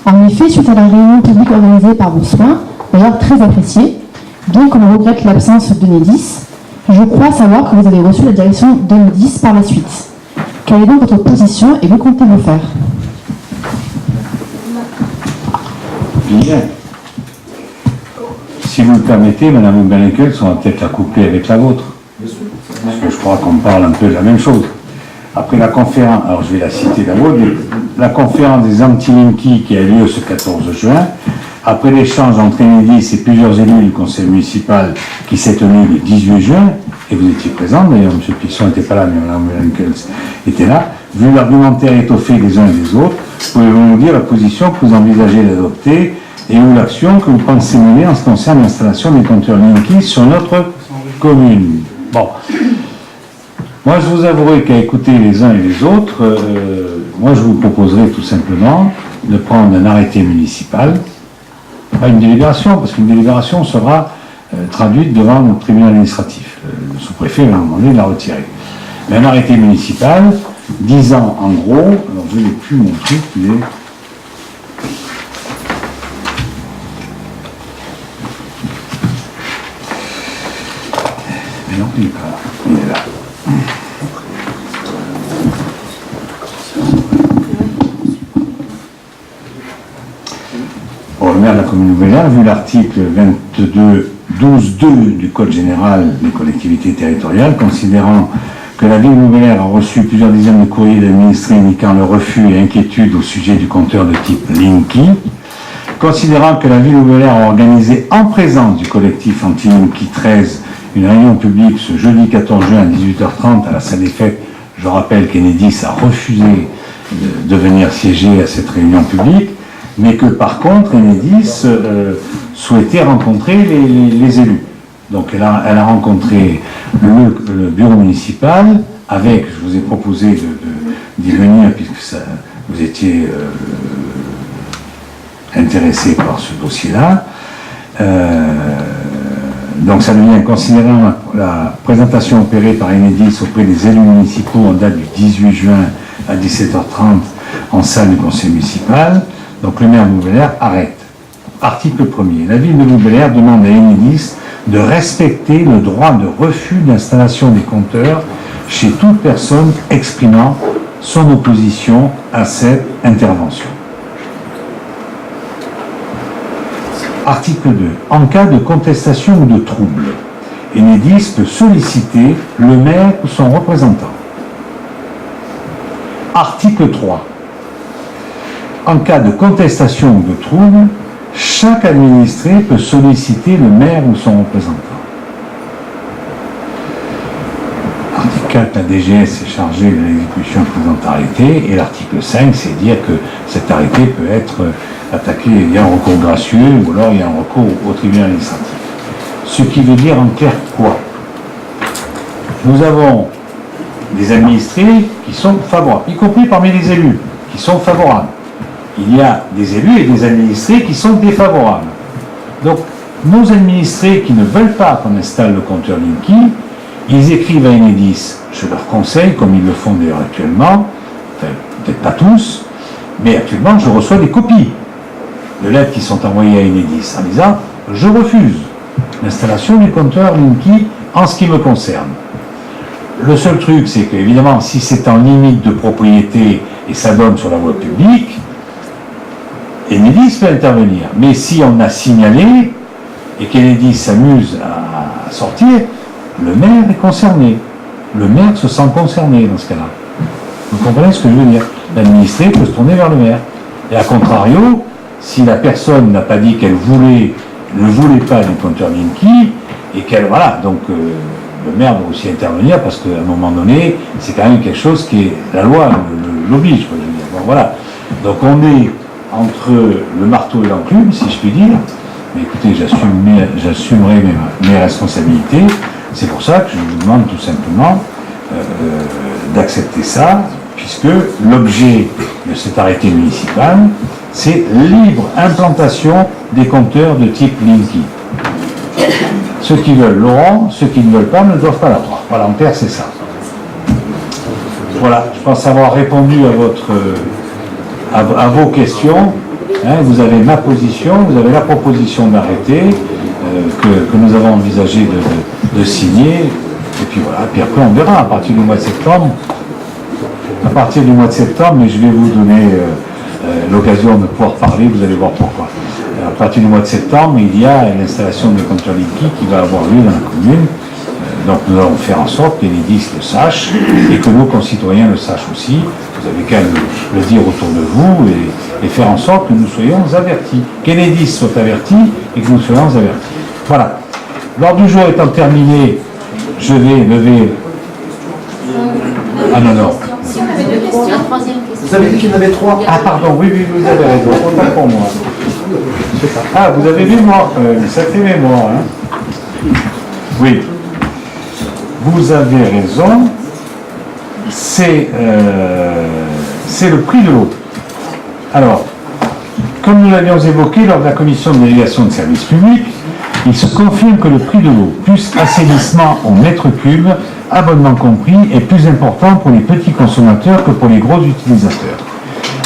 K: En effet, suite à la réunion publique organisée par vos soins, d'ailleurs très appréciée, bien qu'on regrette l'absence d'Enedis, je crois savoir que vous avez reçu la direction d'Enedis par la suite. Quelle est donc votre position et que comptez-vous faire?
A: Bien. si vous le permettez, Madame Beneckel, on va peut-être la coupler avec la vôtre. Parce que je crois qu'on parle un peu de la même chose. Après la conférence, alors je vais la citer la vôtre, la conférence des Anti-Linky qui a lieu ce 14 juin, après l'échange entre Enedis et plusieurs élus du conseil municipal qui s'est tenu le 18 juin, et vous étiez présent, d'ailleurs M. Pisson n'était pas là, mais Mme Beneckel était là, vu l'argumentaire étoffé des uns et des autres, pouvez-vous nous dire la position que vous envisagez d'adopter et ou l'action que vous pensez mener en ce qui concerne l'installation des compteurs Linky sur notre commune? Bon. Moi, je vous avouerai qu'à écouter les uns et les autres, moi, je vous proposerai tout simplement de prendre un arrêté municipal, pas une délibération, parce qu'une délibération sera traduite devant le tribunal administratif. Le sous-préfet va nous demander de la retirer. Mais un arrêté municipal disant en gros, alors je n'ai plus mon truc, il est... Mais non, il n'est pas là. Il est là. Bon, le maire de la commune Nouvelle-Aire, vu l'article 12.2 du Code général des collectivités territoriales, considérant que la ville de Nouvelle-Aire a reçu plusieurs dizaines de courriers d'administrés indiquant le refus et inquiétude au sujet du compteur de type Linky, considérant que la ville de Nouvelle-Aire a organisé en présence du collectif Anti-Linky 13 une réunion publique ce jeudi 14 juin à 18h30 à la salle des fêtes. Je rappelle qu'Enedis a refusé de venir siéger à cette réunion publique, mais que par contre Enedis souhaitait rencontrer les élus. Donc elle a rencontré le bureau municipal avec, je vous ai proposé d'y venir puisque vous étiez intéressé par ce dossier-là. Donc ça devient, considérant la présentation opérée par Enedis auprès des élus municipaux en date du 18 juin à 17h30 en salle du conseil municipal, donc le maire de Nouvelle-Aire arrête. Article 1er. La ville de Nouvelle-Aire demande à Enedis de respecter le droit de refus d'installation des compteurs chez toute personne exprimant son opposition à cette intervention. Article 2. En cas de contestation ou de trouble, Enedis peut solliciter le maire ou son représentant. Article 3. En cas de contestation ou de trouble, chaque administré peut solliciter le maire ou son représentant. Article 4, la DGS est chargée de l'exécution de présent arrêté, et l'article 5, c'est dire que cet arrêté peut être attaqué, il y a un recours gracieux, ou alors il y a un recours au tribunal administratif. Ce qui veut dire en clair quoi? Nous avons des administrés qui sont favorables, y compris parmi les élus, qui sont favorables. Il y a des élus et des administrés qui sont défavorables. Donc, nos administrés qui ne veulent pas qu'on installe le compteur Linky, ils écrivent à Enedis, je leur conseille, comme ils le font d'ailleurs actuellement, enfin, peut-être pas tous, mais actuellement je reçois des copies de lettres qui sont envoyées à Enedis en disant « Je refuse l'installation du compteur Linky en ce qui me concerne ». Le seul truc, c'est qu'évidemment, si c'est en limite de propriété et ça donne sur la voie publique, Enedis peut intervenir. Mais si on a signalé et qu'Enedis s'amuse à sortir, le maire est concerné. Le maire se sent concerné dans ce cas-là. Vous comprenez ce que je veux dire? L'administré peut se tourner vers le maire. Et à contrario, si la personne n'a pas dit qu'elle ne voulait pas du compteur Linky, et qu'elle, voilà, donc le maire doit aussi intervenir parce qu'à un moment donné, c'est quand même quelque chose qui est, la loi l'oblige, je veux dire. Bon, voilà. Donc on est entre le marteau et l'enclume, si je puis dire. Mais écoutez, j'assumerai mes responsabilités. C'est pour ça que je vous demande tout simplement d'accepter ça, puisque l'objet de cet arrêté municipal, c'est libre implantation des compteurs de type Linky. Ceux qui veulent l'auront, ceux qui ne veulent pas ne doivent pas l'avoir. Voilà, en clair, c'est ça. Voilà, je pense avoir répondu à vos questions. Hein, vous avez ma position, vous avez la proposition d'arrêté que nous avons envisagé de signer. Et puis voilà, puis après on verra à partir du mois de septembre. À partir du mois de septembre, mais je vais vous donner l'occasion de pouvoir parler, vous allez voir pourquoi. À partir du mois de septembre, il y a l'installation de compteurs liquides qui va avoir lieu dans la commune. Donc nous allons faire en sorte qu'Enedis le sache et que nos concitoyens le sachent aussi. Vous avez qu'à le dire autour de vous et faire en sorte que nous soyons avertis. Qu'Enedis soit averti et que nous soyons avertis. Voilà. L'ordre du jour étant terminé, je vais lever... Ah non, non.
L: Si on avait deux questions, troisième question.
D: Vous avez dit qu'il y en avait 3.
A: Ah pardon, oui, vous avez raison. Autant pour moi. Ah, vous avez mémoire quand même, sacrée mémoire. Hein. Oui. Vous avez raison, c'est le prix de l'eau. Alors, comme nous l'avions évoqué lors de la commission de délégation de services publics, il se confirme que le prix de l'eau, plus assainissement au mètre cube, abonnement compris, est plus important pour les petits consommateurs que pour les gros utilisateurs.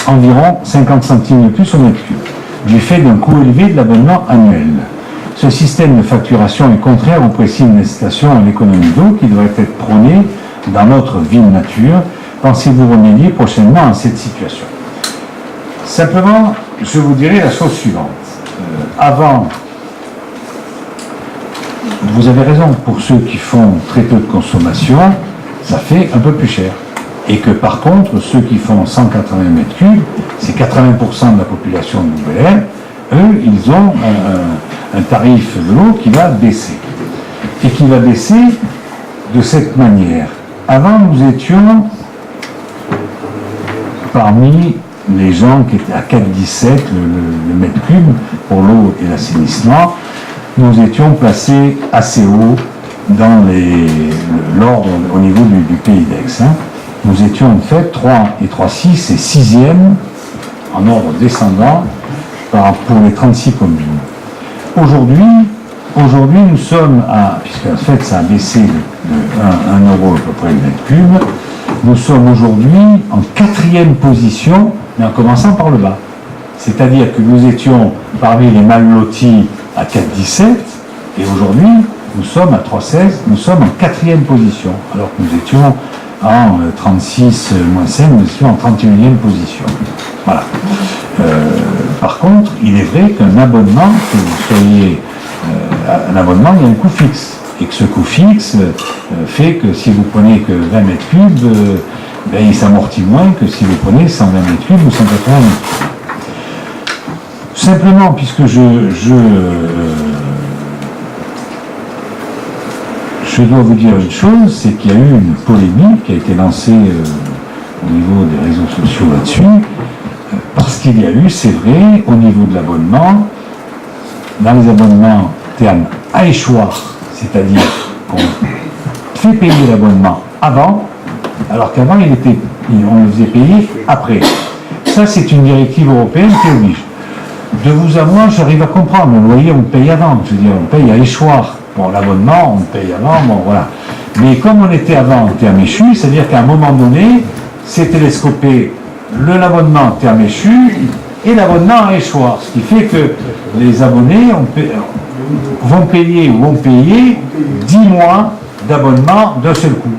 A: Environ 50 centimes de plus au mètre cube, du fait d'un coût élevé de l'abonnement annuel. Ce système de facturation est contraire au principe d'incitation à l'économie d'eau qui devrait être prôné dans notre ville nature. Pensez-vous remédier prochainement à cette situation? Simplement, je vous dirai la chose suivante. Avant, vous avez raison, pour ceux qui font très peu de consommation, ça fait un peu plus cher. Et que par contre, ceux qui font 180 mètres cubes, c'est 80% de la population de Nouvelle-Air, eux, ils ont un tarif de l'eau qui va baisser. Et qui va baisser de cette manière. Avant, nous étions parmi les gens qui étaient à 4,17 le mètre cube pour l'eau et l'assainissement. Nous étions placés assez haut dans l'ordre au niveau du pays d'Aix. Hein. Nous étions en fait 3 et 3,6 et 6e en ordre descendant pour les 36 communes. Aujourd'hui, nous sommes à, puisque en fait ça a baissé de 1 euro à peu près le mètre cube, nous sommes aujourd'hui en 4e position, mais en commençant par le bas. C'est-à-dire que nous étions parmi les mal lotis à 4,17 et aujourd'hui nous sommes à 3,16, nous sommes en 4e position, alors que nous étions en 36 moins 5, nous étions en 31e position. Voilà. Par contre, il est vrai qu'un abonnement, que vous soyez un abonnement, il y a un coût fixe. Et que ce coût fixe fait que si vous prenez que 20 mètres cubes, il s'amortit moins que si vous prenez 120 mètres cubes ou 180 mètres cubes. Simplement, puisque je dois vous dire une chose, c'est qu'il y a eu une polémique qui a été lancée au niveau des réseaux sociaux là-dessus, parce qu'il y a eu, c'est vrai, au niveau de l'abonnement, dans les abonnements terme à échoir, c'est-à-dire qu'on fait payer l'abonnement avant, alors qu'avant on le faisait payer après. Ça, c'est une directive européenne qui oblige. De vous à moi, j'arrive à comprendre. Le loyer, on le paye avant. Je veux dire, on paye à échoir. Bon, l'abonnement, on le paye avant. Bon, voilà. Mais comme on était avant en terme échu, c'est-à-dire qu'à un moment donné, c'est télescopé l'abonnement en terme échu et l'abonnement à échoir. Ce qui fait que les abonnés vont payer 10 mois d'abonnement d'un seul coup.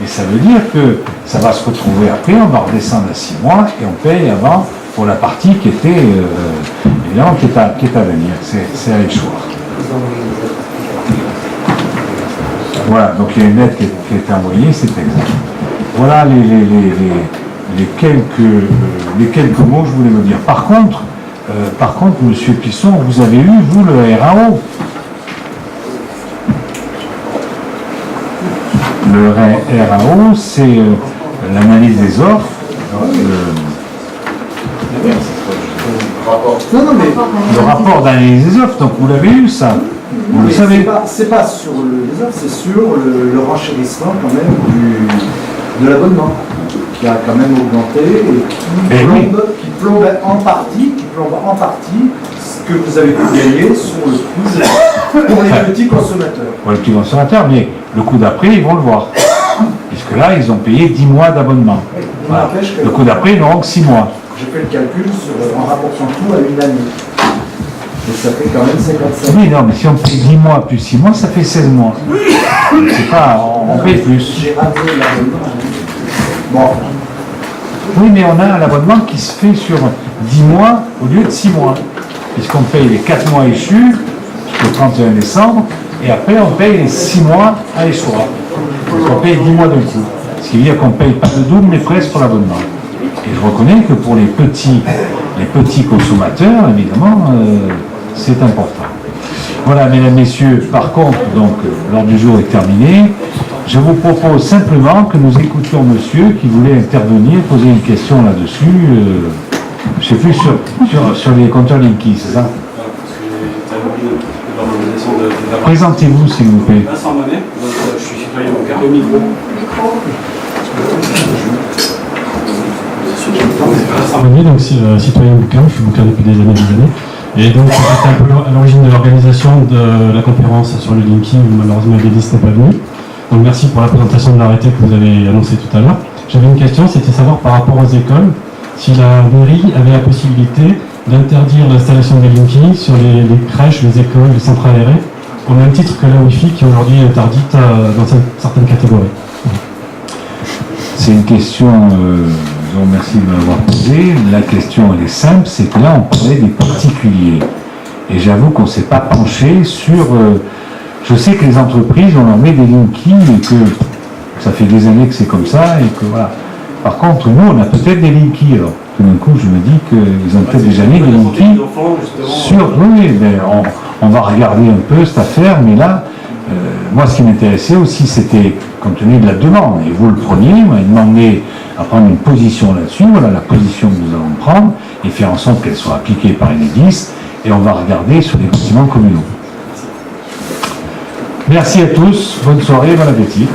A: Et ça veut dire que ça va se retrouver après, on va redescendre à 6 mois et on paye avant pour la partie qui était évidemment qui est à venir, c'est à échoir. Voilà, donc il y a une lettre qui est envoyée, c'est exact. Voilà les quelques mots que je voulais vous dire. Par contre, Monsieur Pisson, vous avez eu, vous, le RAO. Le RAO, c'est l'analyse des offres. Le rapport d'analyse des offres, donc vous l'avez eu, ça. Vous le savez.
D: C'est pas sur les offres, c'est sur le renchérissement quand même de l'abonnement, qui a quand même augmenté et qui plombe en partie ce que vous avez pu gagner sur le coût pour les petits consommateurs.
A: Pour les petits consommateurs, mais le coup d'après, ils vont le voir. Puisque là, ils ont payé 10 mois d'abonnement. Voilà. Le coup d'après, ils n'auront que 6 mois.
D: J'ai fait le calcul en rapportant tout à une année. Et ça fait quand même 55.
A: Oui, non, mais si on paye 10 mois plus 6 mois, ça fait 16 mois. C'est pas, on paye plus.
D: J'ai raté l'abonnement. Bon.
A: Oui, mais on a un abonnement qui se fait sur 10 mois au lieu de 6 mois. puisqu'on paye les 4 mois échus jusqu'au 31 décembre, et après on paye les 6 mois à échoir. Donc on paye 10 mois d'un coup. Ce qui veut dire qu'on ne paye pas le double, mais presque pour l'abonnement. Et je reconnais que pour les petits consommateurs, évidemment, c'est important. Voilà, mesdames, messieurs, par contre, donc, l'ordre du jour est terminé. Je vous propose simplement que nous écoutions monsieur qui voulait intervenir, poser une question là-dessus. Je ne sais plus, sur les compteurs Linky, c'est ça? Présentez-vous, s'il vous plaît.
M: Vincent Monet, je suis citoyen au micro.
G: Vincent Monet, donc citoyen bouquin, je suis bouquin depuis des années. Et donc j'étais un peu à l'origine de l'organisation de la conférence sur le Linky, où malheureusement Bélis n'est pas venu. Donc merci pour la présentation de l'arrêté que vous avez annoncé tout à l'heure. J'avais une question, c'était savoir par rapport aux écoles, si la mairie avait la possibilité d'interdire l'installation des Linky sur les crèches, les écoles, les centres aérés, au même titre que la Wi-Fi qui aujourd'hui est interdite dans certaines catégories.
A: C'est une question, je vous remercie de m'avoir posée. La question elle est simple, c'est que là on parlait des particuliers. Et j'avoue qu'on ne s'est pas penché sur... je sais que les entreprises, on leur met des Linky et que ça fait des années que c'est comme ça et que voilà. Par contre, nous, on a peut-être des Linky. Alors, tout d'un coup, je me dis qu'ils ont peut-être déjà mis des Linky sur... Oui, mais on va regarder un peu cette affaire, mais là, moi, ce qui m'intéressait aussi, c'était, compte tenu de la demande, et vous le preniez, on m'a demandé à prendre une position là-dessus, voilà la position que nous allons prendre, et faire en sorte qu'elle soit appliquée par Enedis, et on va regarder sur les bâtiments communaux. Merci à tous, bonne soirée, bon appétit.